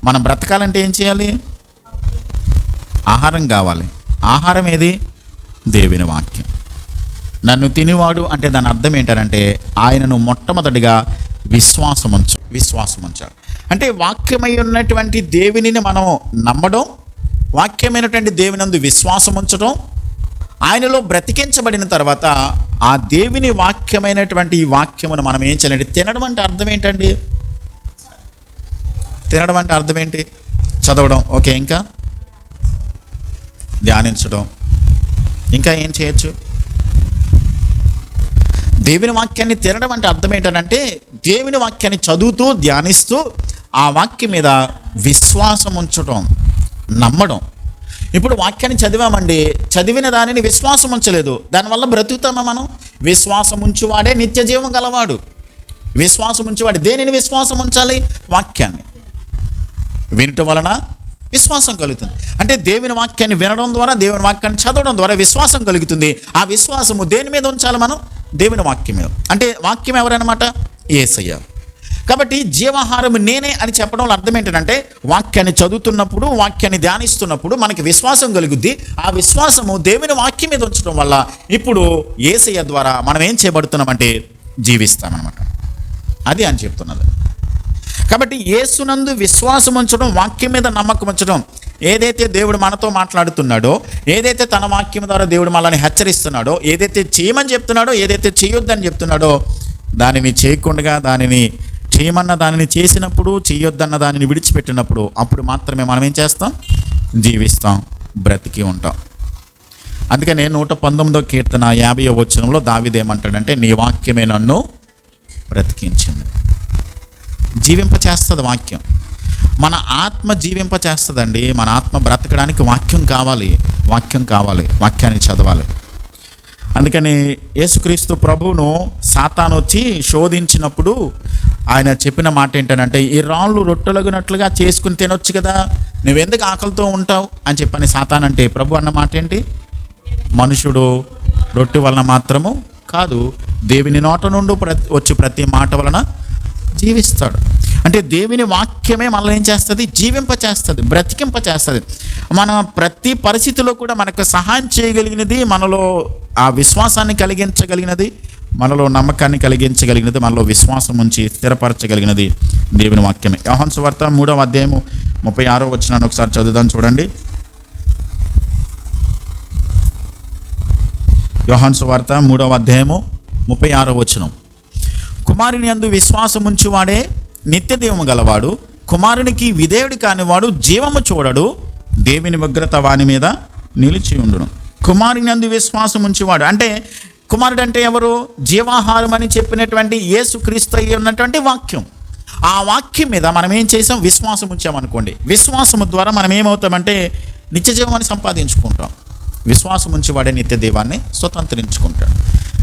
మనం బ్రతకాలంటే ఏం చేయాలి? ఆహారం కావాలి. ఆహారం ఏది? దేవుని వాక్యం. నన్ను తినివాడు అంటే దాని అర్థం ఏంటంటే ఆయనను మొట్టమొదటిగా విశ్వాసం ఉంచాడు. అంటే వాక్యమై ఉన్నటువంటి దేవునిని మనం నమ్మడం, వాక్యమైనటువంటి దేవునందు విశ్వాసం ఉంచడం, ఆయనలో బ్రతికించబడిన తర్వాత ఆ దేవుని వాక్యమైనటువంటి ఈ వాక్యమును మనం ఏం చేయాలంటే తినడం అంటే అర్థం ఏంటండి? తినడం అంటే అర్థం ఏంటి? చదవడం, ఓకే. ఇంకా ధ్యానించడం, ఇంకా ఏం చేయొచ్చు? దేవుని వాక్యాన్ని తినడం అంటే అర్థం ఏంటంటే దేవుని వాక్యాన్ని చదువుతూ ధ్యానిస్తూ ఆ వాక్యం మీద విశ్వాసం ఉంచడం, నమ్మడం. ఇప్పుడు వాక్యాన్ని చదివామండి, చదివిన దానిని విశ్వాసం ఉంచలేదు, దానివల్ల బ్రతుకుతామా మనం? విశ్వాసం ఉంచువాడే నిత్య జీవం గలవాడు. విశ్వాసం ఉంచువాడు దేనిని విశ్వాసం ఉంచాలి? వాక్యాన్ని. వినటం వలన విశ్వాసం కలుగుతుంది. అంటే దేవుని వాక్యాన్ని వినడం ద్వారా, దేవుని వాక్యాన్ని చదవడం ద్వారా విశ్వాసం కలుగుతుంది. ఆ విశ్వాసము దేని మీద ఉంచాలి మనం? దేవుని వాక్యం మీద. అంటే వాక్యం ఎవరన్నమాట? యేసయ్య. కాబట్టి జీవాహారము నేనే అని చెప్పడంలో అర్థం ఏంటంటే వాక్యాన్ని చదువుతున్నప్పుడు, వాక్యాన్ని ధ్యానిస్తున్నప్పుడు మనకి విశ్వాసం కలుగుద్ది. ఆ విశ్వాసము దేవుని వాక్యం మీద ఉంచడం వల్ల ఇప్పుడు యేసయ్య ద్వారా మనం ఏం చేయబడుతున్నామంటే జీవిస్తామన్నమాట. అది అని చెప్తున్నది. కాబట్టి యేసునందు విశ్వాసం ఉంచడం, వాక్యం మీద నమ్మకం ఉంచడం, ఏదైతే దేవుడు మనతో మాట్లాడుతున్నాడో, ఏదైతే తన వాక్యం ద్వారా దేవుడు మనల్ని హెచ్చరిస్తున్నాడో, ఏదైతే చేయమని చెప్తున్నాడో, ఏదైతే చేయొద్దని చెప్తున్నాడో దానిని చేయకుండా, దానిని చేయమన్న దానిని చేసినప్పుడు, చేయొద్దన్న దానిని విడిచిపెట్టినప్పుడు అప్పుడు మాత్రమే మనం ఏం చేస్తాం? జీవిస్తాం, బ్రతికి ఉంటాం. అందుకనే 119వ కీర్తన 50వ వచనంలో దావీదు ఏమంటాడంటే నీ వాక్యమే నన్ను బ్రతికించింది. జీవింపచేస్తుంది వాక్యం. మన ఆత్మ జీవింపచేస్తుందండి. మన ఆత్మ బ్రతకడానికి వాక్యం కావాలి, వాక్యాన్ని చదవాలి. అందుకని యేసుక్రీస్తు ప్రభువును సాతాను వచ్చి శోధించినప్పుడు ఆయన చెప్పిన మాట ఏంటంటే ఈ రాళ్ళు రొట్టెలగునట్లుగా చేసుకుని తినొచ్చు కదా, నువ్వెందుకు ఆకలితో ఉంటావు అని చెప్పని సాతాను అంటే ప్రభు అన్న మాట ఏంటి? మనుషుడు రొట్టె వలన మాత్రము కాదు, దేవుని నోట నుండి వచ్చి ప్రతి మాట వలన జీవిస్తాడు. అంటే దేవుని వాక్యమే మనల్ని ఏం చేస్తుంది? జీవింపచేస్తుంది, బ్రతికింపచేస్తుంది. మన ప్రతి పరిస్థితిలో కూడా మనకు సహాయం చేయగలిగినది, మనలో ఆ విశ్వాసాన్ని కలిగించగలిగినది, మనలో నమ్మకాన్ని కలిగించగలిగినది, మనలో విశ్వాసం ఉంచి స్థిరపరచగలిగినది దేవుని వాక్యమే. యోహాను సువార్త 3వ అధ్యాయము 36వ వచనాన్ని ఒకసారి చదువుదాం చూడండి. యోహాను సువార్త 3వ అధ్యాయము 36వ వచనం. కుమారుని యందు విశ్వాసం ఉంచువాడే నిత్య జీవము గలవాడు, కుమారునికి విధేయుడు కానివాడు జీవము చూడడు, దేవుని ఉగ్రత వాని మీద నిలిచి ఉండును. కుమారుని యందు విశ్వాసం ఉంచువాడు అంటే కుమారుడు అంటే ఎవరు? జీవాహారం అని చెప్పినటువంటి యేసుక్రీస్తు అయి ఉన్నటువంటి వాక్యం. ఆ వాక్యం మీద మనం ఏం చేసాం? విశ్వాసం ఉంచామనుకోండి. విశ్వాసము ద్వారా మనం ఏమవుతామంటే నిత్య జీవాన్ని సంపాదించుకుంటాం. విశ్వాసం ఉంచేవాడే నిత్య జీవాన్ని స్వతంత్రించుకుంటాడు.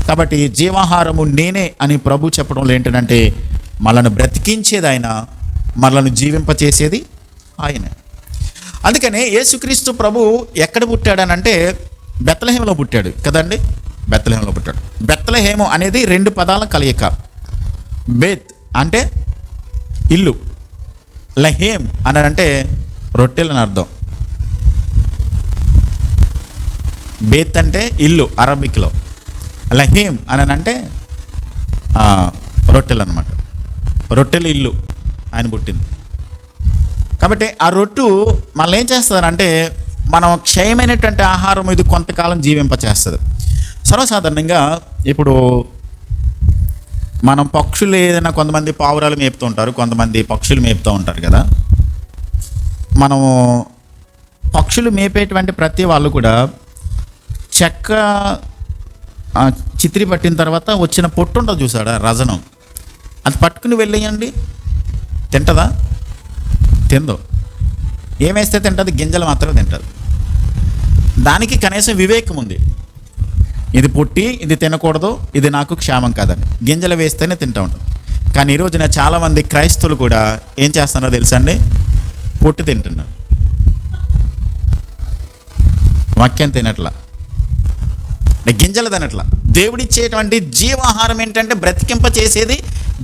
కాబట్టి జీవాహారము నేనే అని ప్రభు చెప్పడంలో ఏంటంటే మనల్ని బ్రతికించేది ఆయన, మనల్ని జీవింపచేసేది ఆయనే. అందుకనే యేసుక్రీస్తు ప్రభు ఎక్కడ పుట్టాడనంటే బెత్లెహేములో పుట్టాడు కదండి. బెత్లెహేములో పుట్టాడు. బెత్లెహేము అనేది 2 పదాల కలయిక. బేత్ అంటే ఇల్లు, లహేం అని అంటే రొట్టెలని అర్థం. బేత్ అంటే ఇల్లు అరబిక్లో, లహీం అని అంటే రొట్టెలు అన్నమాట. రొట్టెలు ఇల్లు ఆయన పుట్టింది. కాబట్టి ఆ రొట్టు మనల్ని ఏం చేస్తారంటే మనం క్షయమైనటువంటి ఆహారం ఇది కొంతకాలం జీవింపచేస్తుంది. సర్వసాధారణంగా ఇప్పుడు మనం పక్షులు ఏదైనా కొంతమంది పావురాలు మేపుతూ ఉంటారు, కొంతమంది పక్షులు మేపుతూ ఉంటారు కదా. మనము పక్షులు మేపేటువంటి ప్రతి వాళ్ళు కూడా చెక్క చిత్రి పట్టిన తర్వాత వచ్చిన పొట్టు ఉంటుంది చూసాడా, రజనం, అది పట్టుకుని వెళ్ళేయండి, తింటదా? తిందో. ఏమేస్తే తింటుంది? గింజలు మాత్రమే తింటుంది. దానికి కనీసం వివేకం ఉంది, ఇది పొట్టి, ఇది తినకూడదు, ఇది నాకు క్షేమం కాదని. గింజలు వేస్తేనే తింటూ ఉంటుంది. కానీ ఈ రోజున చాలామంది క్రైస్తవులు కూడా ఏం చేస్తున్నారో తెలుసా అండి? పొట్టు తింటున్నారు, వాక్యం తినట్లా, గింజలు తినట్లా. దేవుడిచ్చేటువంటి జీవాహారం ఏంటంటే బ్రతికింప చేసేది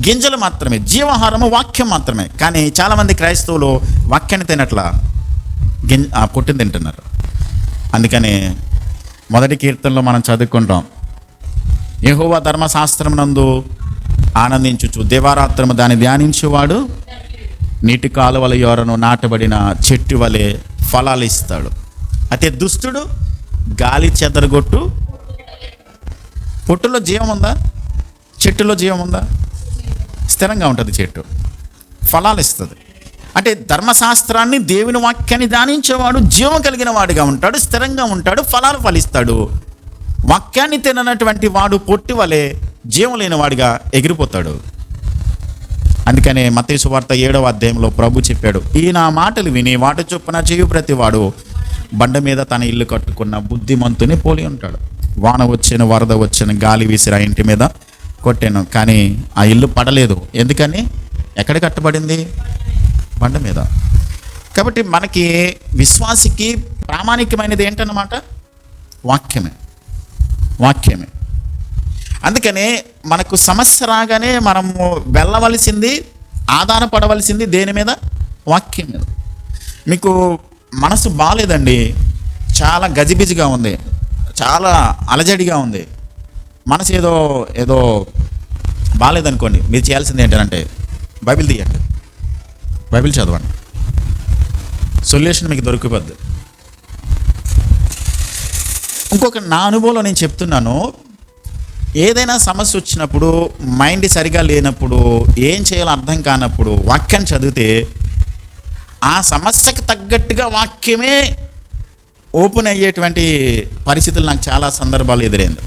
గింజలు మాత్రమే, జీవాహారము వాక్యం మాత్రమే. కానీ చాలామంది క్రైస్తవులు వాక్యాన్ని తినట్లా, పొట్టుని తింటున్నారు. అందుకని మొదటి కీర్తనలో మనం చదువుకుంటాం, యెహోవా ధర్మశాస్త్రం నందు ఆనందించుచు దేవారాత్రము దాన్ని ధ్యానించువాడు నీటి కాలువల యోరను నాటబడిన చెట్టు వలె ఫలాలు ఇస్తాడు. అయితే దుష్టుడు గాలి చెదరగొట్టు. పొట్టులో జీవం ఉందా? చెట్టులో జీవం ఉందా? స్థిరంగా ఉంటుంది చెట్టు, ఫలాలు ఇస్తుంది. అంటే ధర్మశాస్త్రాన్ని, దేవుని వాక్యాన్ని ధ్యానించేవాడు జీవం కలిగిన వాడిగా ఉంటాడు, స్థిరంగా ఉంటాడు, ఫలాలు ఫలిస్తాడు. వాక్యాన్ని తిననటువంటి వాడు పొట్టి వలె జీవం లేని వాడిగా ఎగిరిపోతాడు. అందుకనే మత్తయి సువార్త 7వ అధ్యాయంలో ప్రభు చెప్పాడు, ఈ నా మాటలు విని వాటి చొప్పున చేయు ప్రతివాడు బండ మీద తన ఇల్లు కట్టుకున్న బుద్ధిమంతుని పోలి ఉంటాడు. వాన వచ్చిన, వరద వచ్చిన, గాలి విసిరి ఆ ఇంటి మీద కొట్టాను, కానీ ఆ ఇల్లు పడలేదు. ఎందుకని? ఎక్కడ కట్టబడింది? బండ మీద. కాబట్టి మనకి విశ్వాసికి ప్రామాణికమైనది ఏంటన్నమాట? వాక్యమే, వాక్యమే. అందుకనే మనకు సమస్య రాగానే మనము వెళ్ళవలసింది, ఆధారపడవలసింది దేని మీద? వాక్యం మీద. మీకు మనసు బాగాలేదండి, చాలా గజిబిజిగా ఉంది, చాలా అలజడిగా ఉంది, మనసు ఏదో ఏదో బాగాలేదనుకోండి, మీరు చేయాల్సింది ఏంటంటే బైబిల్ తీయండి, బైబిల్ చదవండి, సొల్యూషన్ మీకు దొరికిపోద్ది. ఇంకొక నా అనుభవంలో నేను చెప్తున్నాను, ఏదైనా సమస్య వచ్చినప్పుడు, మైండ్ సరిగా లేనప్పుడు, ఏం చేయాలో అర్థం కానప్పుడు వాక్యాన్ని చదివితే ఆ సమస్యకు తగ్గట్టుగా వాక్యమే ఓపెన్ అయ్యేటువంటి పరిస్థితులు నాకు చాలా సందర్భాలు ఎదురైంది.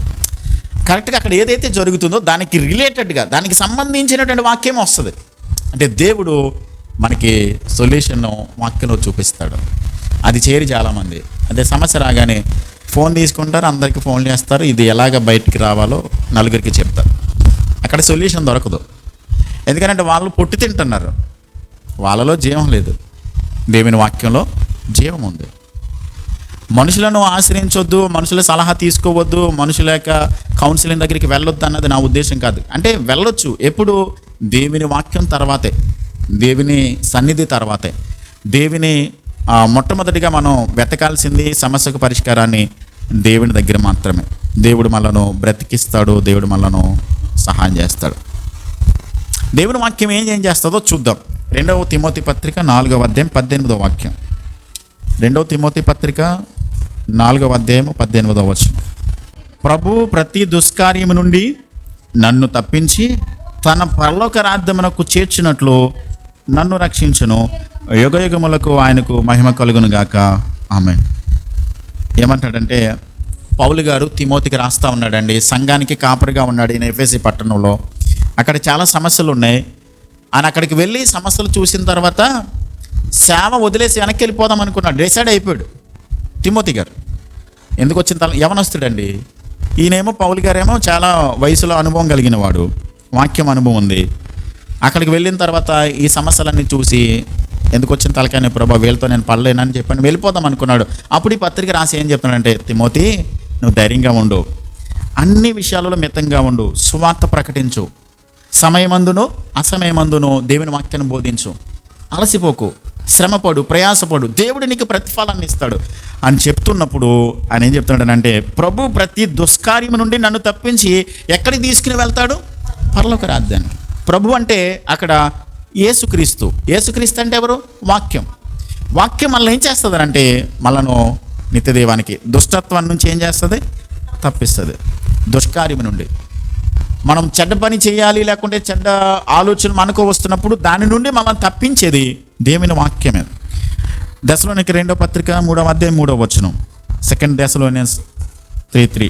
కరెక్ట్గా అక్కడ ఏదైతే జరుగుతుందో దానికి రిలేటెడ్గా, దానికి సంబంధించినటువంటి వాక్యం వస్తుంది. అంటే దేవుడు మనకి సొల్యూషన్ వాక్యంలో చూపిస్తాడు. అది చేరి చాలామంది అదే సమస్య రాగానే ఫోన్ తీసుకుంటారు, అందరికీ ఫోన్ చేస్తారు, ఇది ఎలాగ బయటికి రావాలో నలుగురికి చెప్తారు. అక్కడ సొల్యూషన్ దొరకదు. ఎందుకంటే వాళ్ళు పొట్టు తింటున్నారు, వాళ్ళలో జీవం లేదు. దేవుని వాక్యంలో జీవం ఉంది. మనుషులను ఆశ్రయించొద్దు, మనుషుల సలహా తీసుకోవద్దు, మనుషుల యొక్క కౌన్సిలింగ్ దగ్గరికి వెళ్ళొద్దు అన్నది నా ఉద్దేశం కాదు. అంటే వెళ్ళొచ్చు, ఎప్పుడు? దేవుని వాక్యం తర్వాతే, దేవుని సన్నిధి తర్వాతే. దేవుని మొట్టమొదటిగా మనం వెతకాల్సింది సమస్యకు పరిష్కారాన్ని దేవుని దగ్గర మాత్రమే. దేవుడు మనను బ్రతికిస్తాడు, దేవుడు మనను సహాయం చేస్తాడు. దేవుని వాక్యం ఏం చేస్తుందో చూద్దాం. 2వ తిమోతి పత్రిక 4వ అధ్యాయం 18వ వాక్యం. 2వ తిమోతి పత్రిక 4వ అధ్యాయం 18వ వచనం. ప్రభు ప్రతి దుష్కార్యము నుండి నన్ను తప్పించి తన పరలోక రాజ్యమునకు చేర్చినట్లు నన్ను రక్షించును, యుగయుగములకు ఆయనకు మహిమ కలుగును గాక, ఆమేన్. ఏమంటాడంటే పౌలు గారు తిమోతికి రాస్తా ఉన్నాడండి. సంఘానికి కాపరిగా ఉన్నాడు ఈయన ఎఫెసీ పట్టణంలో. అక్కడ చాలా సమస్యలు ఉన్నాయి. ఆయన అక్కడికి వెళ్ళి సమస్యలు చూసిన తర్వాత సేవ వదిలేసి వెనక్కి వెళ్ళిపోదాం అనుకున్నాడు. డిసైడ్ అయిపోయాడు తిమోతి గారు. ఎందుకు వచ్చిన యవనస్తుడండి ఈయనేమో. పౌలు గారేమో చాలా వయసులో అనుభవం కలిగిన వాడు, వాక్యం అనుభవం ఉంది. అక్కడికి వెళ్ళిన తర్వాత ఈ సమస్యలన్నీ చూసి ఎందుకు వచ్చిన తలకాయ ప్రభా, వీళ్ళతో నేను పడలేనని చెప్పని వెళ్ళిపోదాం అనుకున్నాడు. అప్పుడు ఈ పత్రిక రాసి ఏం చెప్తున్నాడంటే, తిమోతి నువ్వు ధైర్యంగా ఉండు, అన్ని విషయాలలో మితంగా ఉండు, సువార్త ప్రకటించు, సమయమందును అసమయమందును దేవుని వాక్యాన్ని బోధించు, అలసిపోకు, శ్రమపడు, ప్రయాసపడు, దేవుడు నీకు ప్రతిఫలాన్ని ఇస్తాడు అని చెప్తున్నప్పుడు ఆయన ఏం చెప్తున్నాడంటే, ప్రభు ప్రతి దుష్కార్యము నుండి నన్ను తప్పించి ఎక్కడికి తీసుకుని వెళ్తాడు? పరలోక రాజ్యానికి. ప్రభు అంటే అక్కడ యేసుక్రీస్తు. యేసుక్రీస్తు అంటే ఎవరు? వాక్యం. వాక్యం మళ్ళీ ఏం చేస్తుంది అంటే మనను నిత్యదేవానికి, దుష్టత్వం నుంచి ఏం చేస్తుంది? తప్పిస్తుంది. దుష్కార్యం నుండి మనం చెడ్డ పని చేయాలి, లేకుంటే చెడ్డ ఆలోచన మనకు వస్తున్నప్పుడు దాని నుండి మనం తప్పించేది దేవుని వాక్యమే. దశలోనికి 2వ పత్రిక 3వ అధ్యాయం 3వ వచనం. 2 Thessalonians 3:3.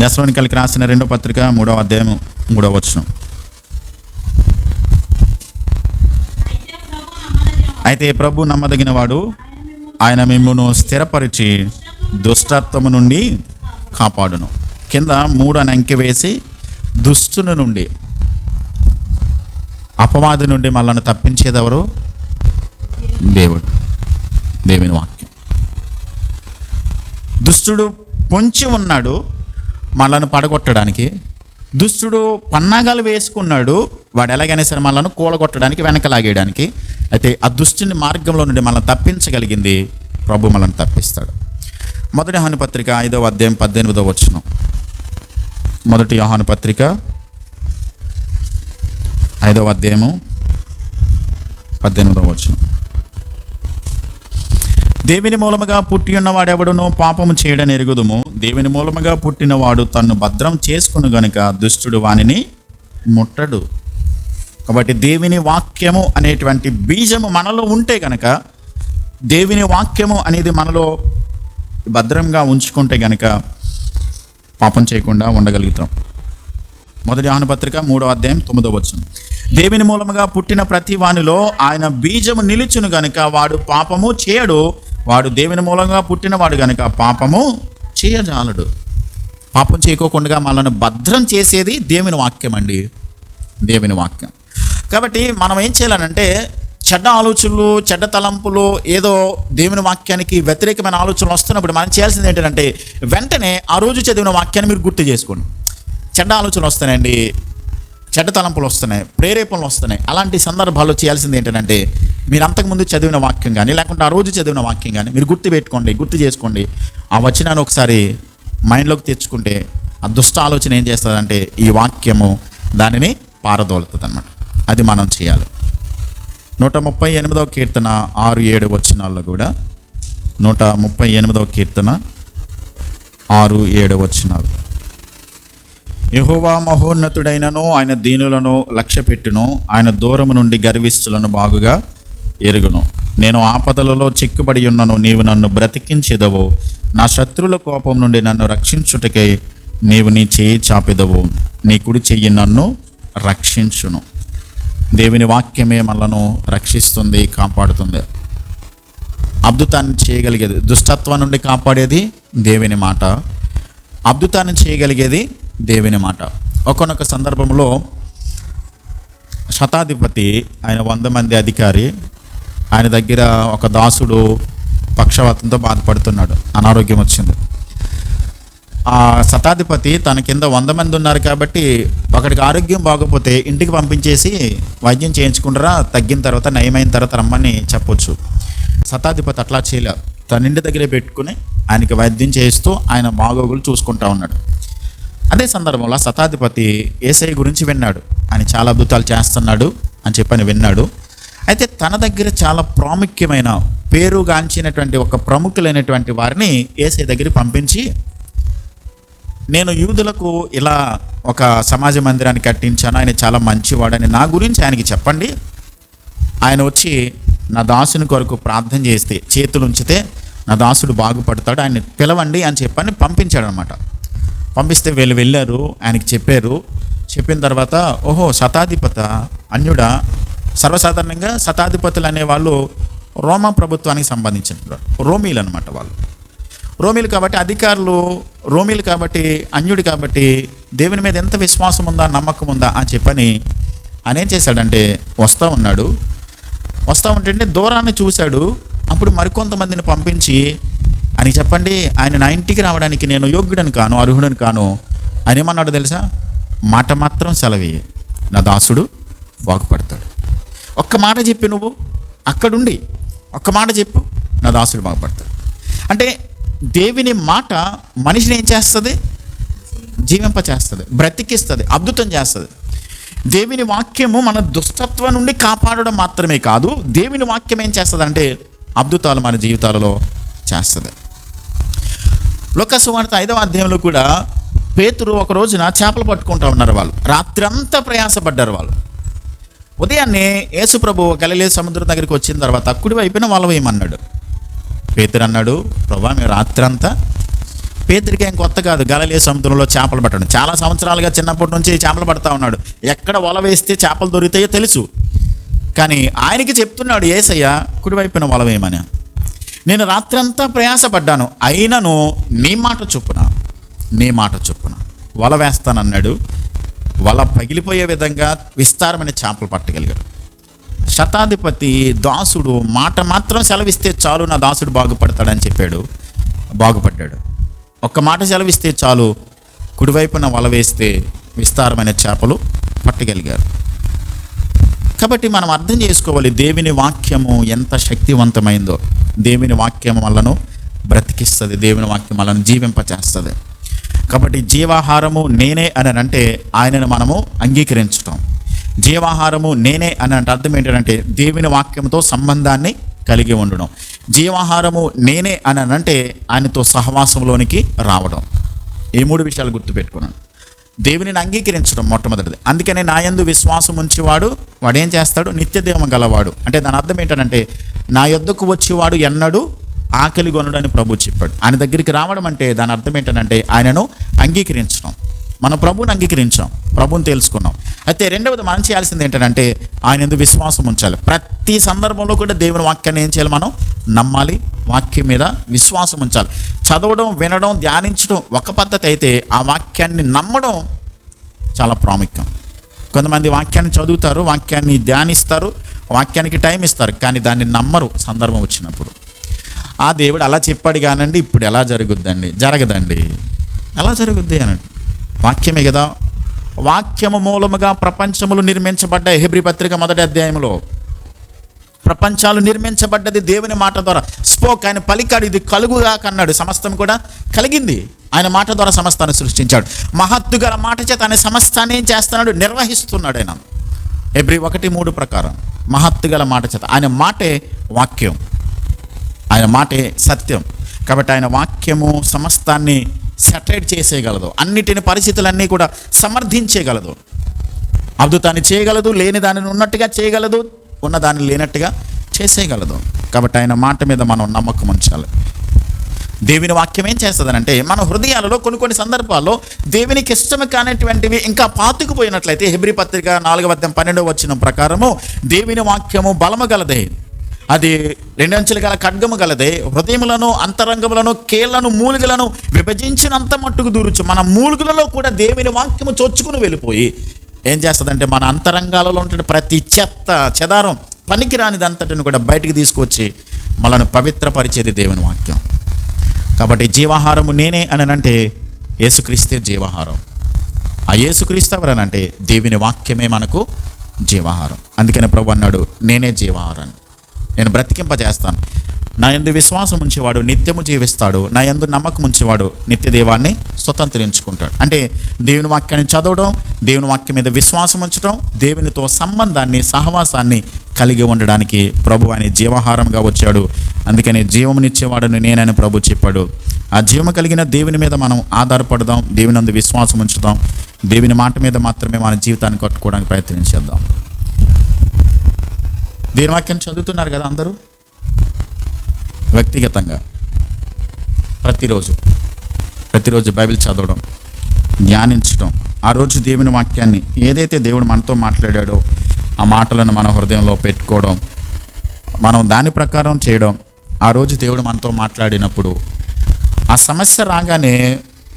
దశలోనికలకు రాసిన 2వ పత్రిక 3వ అధ్యాయం 3వ వచనం. అయితే ప్రభు నమ్మదగిన వాడు, ఆయన మిమ్మును స్థిరపరిచి దుష్టత్వము నుండి కాపాడును. కింద 3 అని అంకె వేసి, దుష్టుని నుండి, అపవాది నుండి మనల్ని తప్పించేది ఎవరు? దేవుడు, దేవుని వాక్యం. దుష్టుడు పొంచి ఉన్నాడు మనల్ని పడగొట్టడానికి. దుష్టుడు పన్నాగాలు వేసుకున్నాడు, వాడు ఎలాగైనా సరే మనల్ని కూలగొట్టడానికి, వెనకలాగేయడానికి. అయితే ఆ దుష్టుని మార్గంలో నుండి మనల్ని తప్పించగలిగింది ప్రభు మనల్ని తప్పిస్తాడు. 1 యోహాను పత్రిక 5వ అధ్యాయం 18వ వచనం. 1 యోహాను పత్రిక 5వ అధ్యాయము 18వ వచనం. దేవుని మూలముగా పుట్టి ఉన్నవాడెవడునో పాపము చేయడని ఎరుగుదుము. దేవుని మూలముగా పుట్టినవాడు తన్ను భద్రం చేసుకును గనుక దుష్టుడు వానిని ముట్టడు. కాబట్టి దేవుని వాక్యము అనేటువంటి బీజము మనలో ఉంటే గనక, దేవుని వాక్యము అనేది మనలో భద్రంగా ఉంచుకుంటే గనక పాపం చేయకుండా ఉండగలుగుతాం. 1 యోహాను పత్రిక 3వ అధ్యాయం 9వ వచనం. దేవుని మూలముగా పుట్టిన ప్రతి వానిలో ఆయన బీజము నిలుచును గనుక వాడు పాపము చేయడు. వాడు దేవుని మూలంగా పుట్టినవాడు గనుక పాపము చేయజాలడు. పాపం చేయకోకుండా మనల్ని భద్రం చేసేది దేవుని వాక్యం అండి, దేవుని వాక్యం. కాబట్టి మనం ఏం చేయాలనంటే, చెడ్డ ఆలోచనలు, చెడ్డ తలంపులు, ఏదో దేవుని వాక్యానికి వ్యతిరేకమైన ఆలోచనలు వస్తున్నప్పుడు మనం చేయాల్సింది ఏంటంటే, వెంటనే ఆ రోజు చదివిన వాక్యాన్ని మీరు గుర్తు చేసుకోండి. చెడ్డ ఆలోచనలు వస్తున్నాయండి, చెడ్డ తలంపులు వస్తున్నాయి, ప్రేరేపణలు వస్తున్నాయి. అలాంటి సందర్భాల్లో చేయాల్సింది ఏంటంటే, మీరు అంతకుముందు చదివిన వాక్యం కానీ, లేకుంటే ఆ రోజు చదివిన వాక్యం కానీ మీరు గుర్తు చేసుకోండి. ఆ వచనాన్ని ఒకసారి మైండ్లోకి తెచ్చుకుంటే ఆ దుష్ట ఆలోచన ఏం చేస్తుందంటే, ఈ వాక్యము దానిని పారదోలుతుంది అన్నమాట. అది మనం చేయాలి. 138వ కీర్తన 6-7 వచనాల్లో కూడా, 138వ కీర్తన 6-7 వచనాలు. యెహోవా మహోన్నతుడైనను, ఆయన దీనులను లక్ష్యపెట్టును, ఆయన దూరము నుండి గర్విష్ఠులను బాగుగా ఎరుగును. నేను ఆపదలలో చిక్కుబడి ఉన్నను, నీవు నన్ను బ్రతికించెదవు. నా శత్రువుల కోపం నుండి నన్ను రక్షించుటకై నీవు నీ చేయి చాపెదవు. నీ కుడి చెయ్యి నన్ను రక్షించును. దేవుని వాక్యమే మనలను రక్షిస్తుంది, కాపాడుతుంది. అద్భుతాన్ని చేయగలిగేది, దుష్టత్వం నుండి కాపాడేది దేవుని మాట. అద్భుతాన్ని చేయగలిగేది దేవుని మాట. ఒక్కొక్క సందర్భంలో శతాధిపతి, ఆయన 100 మంది అధికారి, ఆయన దగ్గర ఒక దాసుడు పక్షవాతంతో బాధపడుతున్నాడు, అనారోగ్యం వచ్చింది. ఆ శతాధిపతి తన కింద 100 మంది ఉన్నారు కాబట్టి ఒకడికి ఆరోగ్యం బాగోపోతే ఇంటికి పంపించేసి వైద్యం చేయించుకుంటారా, తగ్గిన తర్వాత నయమైన తర్వాత రమ్మని చెప్పొచ్చు. శతాధిపతి అట్లా చేయలే, తన ఇంటి దగ్గరే పెట్టుకుని ఆయనకి వైద్యం చేయిస్తూ ఆయన బాగోగులు చూసుకుంటా ఉన్నాడు. అదే సందర్భంలో శతాధిపతి యేసయ్య గురించి విన్నాడు, ఆయన చాలా అద్భుతాలు చేస్తున్నాడు అని చెప్పని విన్నాడు. అయితే తన దగ్గర చాలా ప్రాముఖ్యమైన, పేరుగాంచినటువంటి ఒక ప్రముఖులైనటువంటి వారిని యేసయ్య దగ్గరికి పంపించి, నేను యూదులకు ఇలా ఒక సమాజ మందిరాన్ని కట్టించాను, ఆయన చాలా మంచివాడని నా గురించి ఆయనకి చెప్పండి. ఆయన వచ్చి నా దాసుని కొరకు ప్రార్థన చేస్తే, చేతులు ఉంచితే నా దాసుడు బాగుపడతాడు, ఆయన పిలవండి అని చెప్పని పంపించాడు అనమాట. పంపిస్తే వీళ్ళు వెళ్ళారు, ఆయనకి చెప్పారు. చెప్పిన తర్వాత, ఓహో శతాధిపత అన్యుడా. సర్వసాధారణంగా శతాధిపతులు అనేవాళ్ళు రోమా ప్రభుత్వానికి సంబంధించిన రోమీలు అనమాట. వాళ్ళు రోమీలు కాబట్టి, అధికారులు రోమీలు కాబట్టి, అన్యుడు కాబట్టి దేవుని మీద ఎంత విశ్వాసం ఉందా, నమ్మకం ఉందా అని చెప్పని ఆయన ఏం చేశాడంటే, వస్తూ ఉంటే దూరాన్ని చూశాడు. అప్పుడు మరికొంతమందిని పంపించి అని చెప్పండి, ఆయన నా ఇంటికి రావడానికి నేను యోగ్యుడని కాను, అర్హుడని కాను. ఆయన ఏమన్నాడు తెలుసా? మాట మాత్రం సెలవి, నా దాసుడు బాగుపడతాడు. ఒక్క మాట చెప్పి, నువ్వు అక్కడుండి ఒక్క మాట చెప్పు, నా దాసుడు బాగుపడతాడు. అంటే దేవుని మాట మనిషిని ఏం చేస్తుంది? జీవింపచేస్తుంది, బ్రతికిస్తుంది, అద్భుతం చేస్తుంది. దేవుని వాక్యము మన దుష్టత్వం నుండి కాపాడడం మాత్రమే కాదు, దేవుని వాక్యం ఏం చేస్తుంది అంటే అద్భుతాలు మన జీవితాలలో చేస్తుంది. లూకా సువార్త 5వ అధ్యాయంలో కూడా పేతురు ఒక రోజున చేపలు పట్టుకుంటూ ఉన్నారు. వాళ్ళు రాత్రి అంతా ప్రయాసపడ్డారు. వాళ్ళు ఉదయాన్నే యేసు ప్రభు గలిలే సముద్రం దగ్గరికి వచ్చిన తర్వాత కుడి వైపున వల వేయమన్నాడు. పేతురు అన్నాడు, ప్రభా మేము రాత్రంతా, పేతురికి ఏం కొత్త కాదు గలిలే సముద్రంలో చేపలు పట్టడం, చాలా సంవత్సరాలుగా చిన్నప్పటి నుంచి చేపలు పడతా ఉన్నాడు. ఎక్కడ వల వేస్తే చేపలు దొరుకుతాయో తెలుసు. కానీ ఆయనకి చెప్తున్నాడు యేసయ్య కుడివైపున వల వేయమని. నేను రాత్రంతా ప్రయాసపడ్డాను, అయినను నీ మాట చొప్పున వల వేస్తానన్నాడు. వల పగిలిపోయే విధంగా విస్తారమైన చేపలు పట్టగలిగాడు. శతాధిపతి దాసుడు మాట మాత్రం సెలవిస్తే చాలు నా దాసుడు బాగుపడతాడని చెప్పాడు, బాగుపడ్డాడు. ఒక్క మాట సెలవిస్తే చాలు, కుడివైపున వల వేస్తే విస్తారమైన చేపలు పట్టగలిగారు. కాబట్టి మనం అర్థం చేసుకోవాలి, దేవుని వాక్యము ఎంత శక్తివంతమైందో. దేవుని వాక్యం వల్లను బ్రతికిస్తుంది, దేవుని వాక్యం వల్లను జీవింపచేస్తుంది. కాబట్టి జీవాహారము నేనే అని అంటే ఆయనను మనము అంగీకరించటం. జీవాహారము నేనే అని అంటే అర్థం ఏంటంటే దేవుని వాక్యంతో సంబంధాన్ని కలిగి ఉండడం. జీవాహారము నేనే అని అంటే ఆయనతో సహవాసంలోనికి రావడం. ఈ 3 విషయాలు గుర్తుపెట్టుకున్నాను. దేవునిని అంగీకరించడం మొట్టమొదటిది. అందుకనే నా యందు విశ్వాసం ఉంచేవాడు వాడేం చేస్తాడు, నిత్యదేవం గలవాడు. అంటే దాని అర్థం ఏంటంటే నా యొద్దకు వచ్చేవాడు ఎన్నడూ ఆకలి కొనడని ప్రభు చెప్పాడు. ఆయన దగ్గరికి రావడం అంటే దాని అర్థం ఏంటంటే ఆయనను అంగీకరించడం. మనం ప్రభువుని అంగీకరించాం, ప్రభువుని తెలుసుకున్నాం. అయితే రెండవది మనం చేయాల్సింది ఏంటంటే ఆయన యందు విశ్వాసం ఉంచాలి. ప్రతి సందర్భంలో కూడా దేవుని వాక్యాన్ని ఏం చేయాలి, మనం నమ్మాలి, వాక్యం మీద విశ్వాసం ఉంచాలి. చదవడం, వినడం, ధ్యానించడం ఒక పద్ధతి అయితే ఆ వాక్యాన్ని నమ్మడం చాలా ప్రాముఖ్యం. కొంతమంది వాక్యాన్ని చదువుతారు, వాక్యాన్ని ధ్యానిస్తారు, వాక్యానికి టైం ఇస్తారు, కానీ దాన్ని నమ్మరు. సందర్భం వచ్చినప్పుడు ఆ దేవుడు అలా చెప్పాడు కానండి, ఇప్పుడు ఎలా జరుగుద్దండి, జరగదండి, ఎలా జరుగుద్ది అనండి. వాక్యమే కదా, వాక్యము మూలముగా ప్రపంచములు నిర్మించబడ్డాయి. హెబ్రీ పత్రిక 1వ అధ్యాయంలో ప్రపంచాలు నిర్మించబడ్డది దేవుని మాట ద్వారా. స్పోక్, ఆయన పలికాడు, ఇది కలుగుగా కన్నాడు, సమస్తం కూడా కలిగింది. ఆయన మాట ద్వారా సమస్తాన్ని సృష్టించాడు. మహత్తు గల మాట చేత ఆయన సమస్తాన్ని ఏం చేస్తున్నాడు, నిర్వహిస్తున్నాడు. ఆయన హెబ్రీ 1:3 ప్రకారం మహత్తు గల మాట చేత, ఆయన మాటే వాక్యం, ఆయన మాటే సత్యం. కాబట్టి ఆయన వాక్యము సమస్తాన్ని సెటరేట్ చేసేయగలదు, అన్నిటిని పరిస్థితులన్నీ కూడా సమర్థించేయగలదు, అద్భుతాన్ని చేయగలదు, లేని దానిని ఉన్నట్టుగా చేయగలదు, ఉన్నదాన్ని లేనట్టుగా చేసేయగలదు. కాబట్టి ఆయన మాట మీద మనం నమ్మకం ఉంచాలి. దేవుని వాక్యం ఏం చేస్తుందనంటే మన హృదయాలలో కొన్ని సందర్భాల్లో దేవునికి ఇష్టం కానటువంటివి ఇంకా పాతుకుపోయినట్లయితే హెబ్రీ పత్రిక 4:12 ప్రకారము దేవుని వాక్యము బలము గలదే, అది 2 అంచెలు గల ఖడ్గము గలదే, హృదయములను అంతరంగములను కీళ్లను మూలుగులను విభజించినంత మట్టుకు దూరుచు. మన మూలుగులలో కూడా దేవుని వాక్యము చొచ్చుకుని వెళ్ళిపోయి ఏం చేస్తుందంటే మన అంతరంగాలలో ఉంటున్న ప్రతి చెత్త చెదారం పనికిరానిదంతటిని కూడా బయటికి తీసుకొచ్చి మనల్ని పవిత్రపరిచేది దేవుని వాక్యం. కాబట్టి జీవాహారము నేనే అని అంటే యేసుక్రీస్తే జీవాహారం. ఆ యేసుక్రీస్తు ఎవరనంటే దేవుని వాక్యమే మనకు జీవాహారం. అందుకని ప్రభు అన్నాడు, నేనే జీవాహారాన్ని, నేను బ్రతికింపజేస్తాను. నా యందు విశ్వాసం ఉంచేవాడు నిత్యము జీవిస్తాడు, నా యందు నమ్మకం ఉంచేవాడు నిత్య దేవాన్ని స్వతంత్రించుకుంటాడు. అంటే దేవుని వాక్యాన్ని చదవడం, దేవుని వాక్యం మీద విశ్వాసం ఉంచడం, దేవునితో సంబంధాన్ని, సహవాసాన్ని కలిగి ఉండడానికి ప్రభు ఆయన జీవాహారంగా వచ్చాడు. అందుకని జీవమునిచ్చేవాడని నేనని ప్రభు చెప్పాడు. ఆ జీవము కలిగిన దేవుని మీద మనం ఆధారపడదాం, దేవుని యందు విశ్వాసం ఉంచుదాం, దేవుని మాట మీద మాత్రమే మన జీవితాన్ని కట్టుకోవడానికి ప్రయత్నించేద్దాం. దేవుని వాక్యం చదువుతున్నారు కదా అందరూ వ్యక్తిగతంగా, ప్రతిరోజు బైబిల్ చదవడం, ధ్యానించడం, ఆ రోజు దేవుని వాక్యాన్ని ఏదైతే దేవుడు మనతో మాట్లాడాడో ఆ మాటలను మన హృదయంలో పెట్టుకోవడం, మనం దాని ప్రకారం చేయడం. ఆ రోజు దేవుడు మనతో మాట్లాడినప్పుడు ఆ సమస్య రాగానే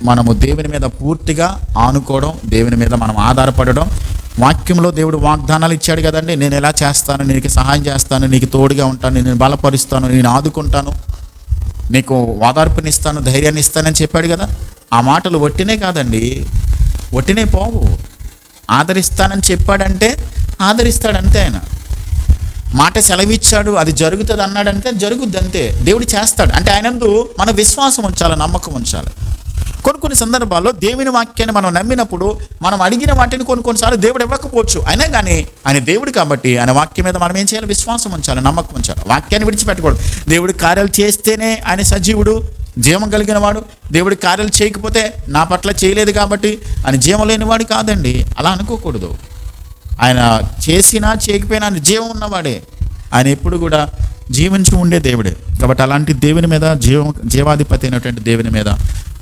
మనము దేవుని మీద పూర్తిగా ఆనుకోవడం, దేవుని మీద మనం ఆధారపడడం. వాక్యంలో దేవుడు వాగ్దానాలు ఇచ్చాడు కదండి, నేను ఎలా చేస్తాను, నీకు సహాయం చేస్తాను, నీకు తోడుగా ఉంటాను, నేను బలపరుస్తాను, నేను ఆదుకుంటాను, నీకు ఓదార్పునిస్తాను, ధైర్యాన్ని ఇస్తానని చెప్పాడు కదా. ఆ మాటలు ఒట్టినే కాదండి, ఒట్టినే పోవు. ఆదరిస్తానని చెప్పాడంటే ఆదరిస్తాడంతే. ఆయన మాట సెలవిచ్చాడు, అది జరుగుతుంది అన్నాడంటే జరుగుద్ది అంతే. దేవుడు చేస్తాడు అంటే ఆయనందు మన విశ్వాసం ఉంచాలి, నమ్మకం ఉంచాలి. కొన్ని సందర్భాల్లో దేవుని వాక్యాన్ని మనం నమ్మినప్పుడు మనం అడిగిన వాటిని కొన్నిసార్లు దేవుడు ఇవ్వకపోవచ్చు, అయినా కానీ ఆయన దేవుడు కాబట్టి ఆయన వాక్యం మీద మనం ఏం చేయాలి, విశ్వాసం ఉంచాలి, నమ్మకం ఉంచాలి, వాక్యాన్ని విడిచిపెట్టకూడదు. దేవుడి కార్యాలు చేస్తేనే ఆయన సజీవుడు, జీవం కలిగిన వాడు. దేవుడి కార్యాలు చేయకపోతే నా పట్ల చేయలేదు కాబట్టి ఆయన జీవం లేనివాడు కాదండి, అలా అనుకోకూడదు. ఆయన చేసినా చేయకపోయినా ఆయన జీవం ఉన్నవాడే. ఆయన ఎప్పుడు కూడా జీవించి ఉండే దేవుడే. కాబట్టి అలాంటి దేవుని మీద, జీవాధిపతి అయినటువంటి దేవుని మీద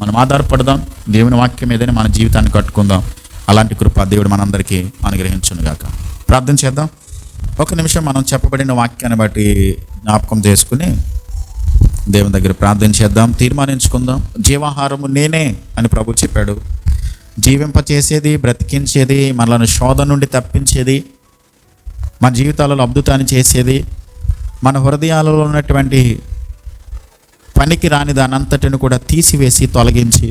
మనం ఆధారపడదాం. దేవుని వాక్యం మీదనే మన జీవితాన్ని కట్టుకుందాం. అలాంటి కృప దేవుడు మనందరికీ అనుగ్రహించునుగాక. ప్రార్థన చేద్దాం. ఒక నిమిషం మనం చెప్పబడిన వాక్యాన్ని బట్టి జ్ఞాపకం చేసుకుని దేవుని దగ్గర ప్రార్థన చేద్దాం, తీర్మానించుకుందాం. జీవాహారము నేనే అని ప్రభు చెప్పాడు. జీవింపచేసేది, బ్రతికించేది, మనలను శోధన నుండి తప్పించేది, మన జీవితాలలో అద్భుతాన్ని చేసేది, మన హృదయాలలో ఉన్నటువంటి పనికి రాని దానంతటిని కూడా తీసివేసి తొలగించి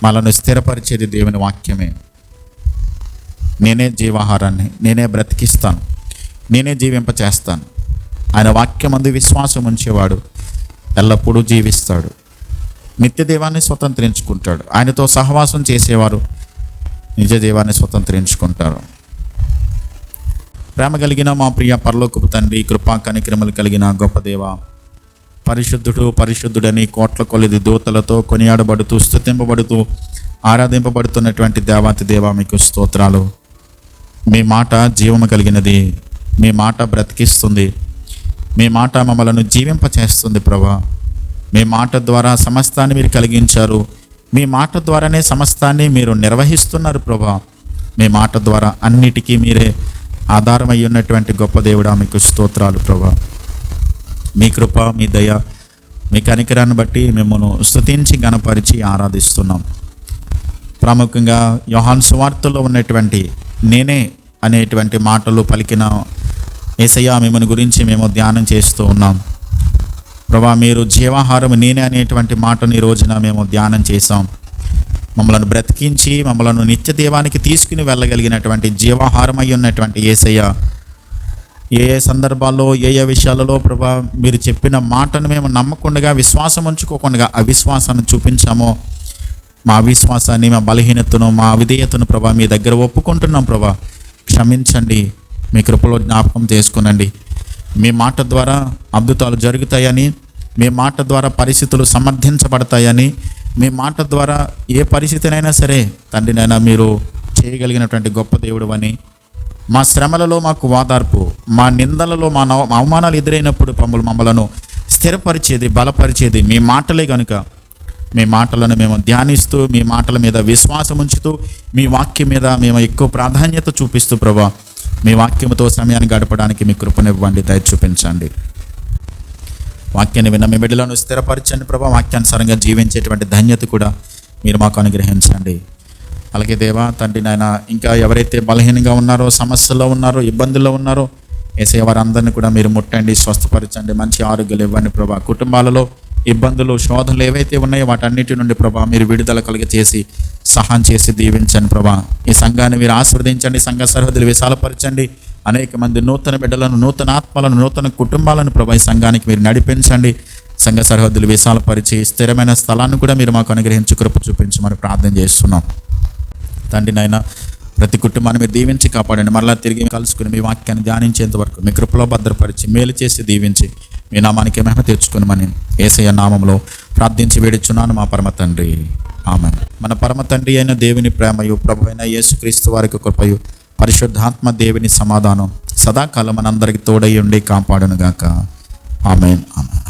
మనల్ని స్థిరపరిచేది దేవుని వాక్యమే. నేనే జీవాహారాన్ని, నేనే బ్రతికిస్తాను, నేనే జీవింపచేస్తాను. ఆయన వాక్యమందు విశ్వాసం ఉంచేవాడు ఎల్లప్పుడూ జీవిస్తాడు, నిత్య దేవాన్ని స్వతంత్రించుకుంటాడు. ఆయనతో సహవాసం చేసేవారు నిజ దేవాన్ని స్వతంత్రించుకుంటారు. ప్రేమ కలిగిన మా ప్రియ పరలోకపు తండ్రి, కృపా కనికరములు కలిగిన గొప్ప దేవ, పరిశుద్ధుడు పరిశుద్ధుడని కోట్ల కొలది దూతలతో కొనియాడబడుతూ, స్తుతింపబడుతూ, ఆరాధింపబడుతున్నటువంటి దేవాతి దేవ, మీకు స్తోత్రాలు. మీ మాట జీవము కలిగినది, మీ మాట బ్రతికిస్తుంది, మీ మాట మమ్మలను జీవింపచేస్తుంది ప్రభా. మీ మాట ద్వారా సమస్తాన్ని మీరు కలిగించారు, మీ మాట ద్వారానే సమస్తాన్ని మీరు నిర్వహిస్తున్నారు ప్రభా. మీ మాట ద్వారా అన్నిటికీ మీరే ఆధారమై ఉన్నటువంటి గొప్ప దేవుడా, మీకు స్తోత్రాలు ప్రభా. మీ కృప, మీ దయ, మీ కనికరాన్ని బట్టి మిమ్మల్ని స్తుతించి గణపరిచి ఆరాధిస్తున్నాం. ప్రాముఖ్యంగా యోహాను సువార్తలో ఉన్నటువంటి నేనే అనేటువంటి మాటలు పలికిన యేసయ్య, మిమ్మల్ని గురించి మేము ధ్యానం చేస్తూ ఉన్నాం ప్రభా. మీరు జీవాహారం నేనే అనేటువంటి మాటను ఈ రోజున మేము ధ్యానం చేసాం. మమ్మలను బ్రతికించి మమ్మలను నిత్య దేవానికి తీసుకుని వెళ్ళగలిగినటువంటి జీవాహారం అయి ఉన్నటువంటి యేసయ్య, ఏ ఏ సందర్భాల్లో, ఏ ఏ విషయాలలో ప్రభా మీరు చెప్పిన మాటను మేము నమ్మకుండా, విశ్వాసం ఉంచుకోకుండా అవిశ్వాసాన్ని చూపించామో, మా అవిశ్వాసాన్ని, మా బలహీనతను, మా అవిధేయతను ప్రభా మీ దగ్గర ఒప్పుకుంటున్నాం ప్రభా. క్షమించండి, మీ కృపలో జ్ఞాపకం చేసుకునండి. మీ మాట ద్వారా అద్భుతాలు జరుగుతాయని, మీ మాట ద్వారా పరిస్థితులు సమర్థించబడతాయని, మీ మాట ద్వారా ఏ పరిస్థితినైనా సరే తండ్రినైనా మీరు చేయగలిగినటువంటి గొప్ప దేవుడు అని, మా శ్రమలలో మాకు ఓదార్పు, మా నిందలలో మా అవమానాలు ఎదురైనప్పుడు మమ్మలను స్థిరపరిచేది, బలపరిచేది మీ మాటలే కనుక మీ మాటలను మేము ధ్యానిస్తూ, మీ మాటల మీద విశ్వాసం ఉంచుతూ, మీ వాక్యం మీద మేము ఎక్కువ ప్రాధాన్యత చూపిస్తూ ప్రభా మీ వాక్యంతో సమయాన్ని గడపడానికి మీ కృపనివ్వండి, దయ చూపించండి. వాక్యాన్ని విన్న మీ బిడ్డలను స్థిరపరచండి ప్రభా. వాక్యానుసారంగా జీవించేటువంటి ధన్యత కూడా మీరు మాకు అనుగ్రహించండి. అలాగే దేవా తండ్రి నాయన, ఇంకా ఎవరైతే బలహీనంగా ఉన్నారో, సమస్యల్లో ఉన్నారో, ఇబ్బందుల్లో ఉన్నారో యేసయ్య, వారందరినీ కూడా మీరు ముట్టండి, స్వస్థపరచండి, మంచి ఆరోగ్యాలు ఇవ్వండి ప్రభా. కుటుంబాలలో ఇబ్బందులు, శోధనలు ఏవైతే ఉన్నాయో వాటన్నిటి నుండి ప్రభా మీరు విడుదల కలిగ చేసి సహాయం చేసి దీవించండి ప్రభా. ఈ సంఘాన్ని మీరు ఆశీర్వదించండి, సంఘ సరిహద్దులు విశాలపరచండి. అనేక మంది నూతన బిడ్డలను, నూతన ఆత్మలను, నూతన కుటుంబాలను ప్రభా ఈ సంఘానికి మీరు నడిపించండి. సంఘ సరిహద్దులు విశాలపరిచి స్థిరమైన స్థలాన్ని కూడా మీరు మాకు అనుగ్రహించి కృప చూపించమని ప్రార్థన చేస్తున్నాం తండ్రి నాయన. ప్రతి కుటుంబాన్ని మీరు దీవించి కాపాడండి. మరలా తిరిగి కలుసుకుని మీ వాక్యాన్ని ధ్యానించేంత వరకు మీ కృపలో భద్రపరిచి మేలు చేసి దీవించి మీ నామానికి మహిమ తెచ్చుకుని యేసయ్య నామంలో ప్రార్థించి వేడుచున్నాను మా పరమ తండ్రి, ఆమేన్. మన పరమ తండ్రి అయిన దేవుని ప్రేమయు, ప్రభు అయిన యేసుక్రీస్తు వారికి కృపయు, పరిశుద్ధాత్మ దేవుని సమాధానం సదాకాలం మనందరికి తోడై ఉండి కాపాడునుగాక. ఆమేన్, ఆమేన్.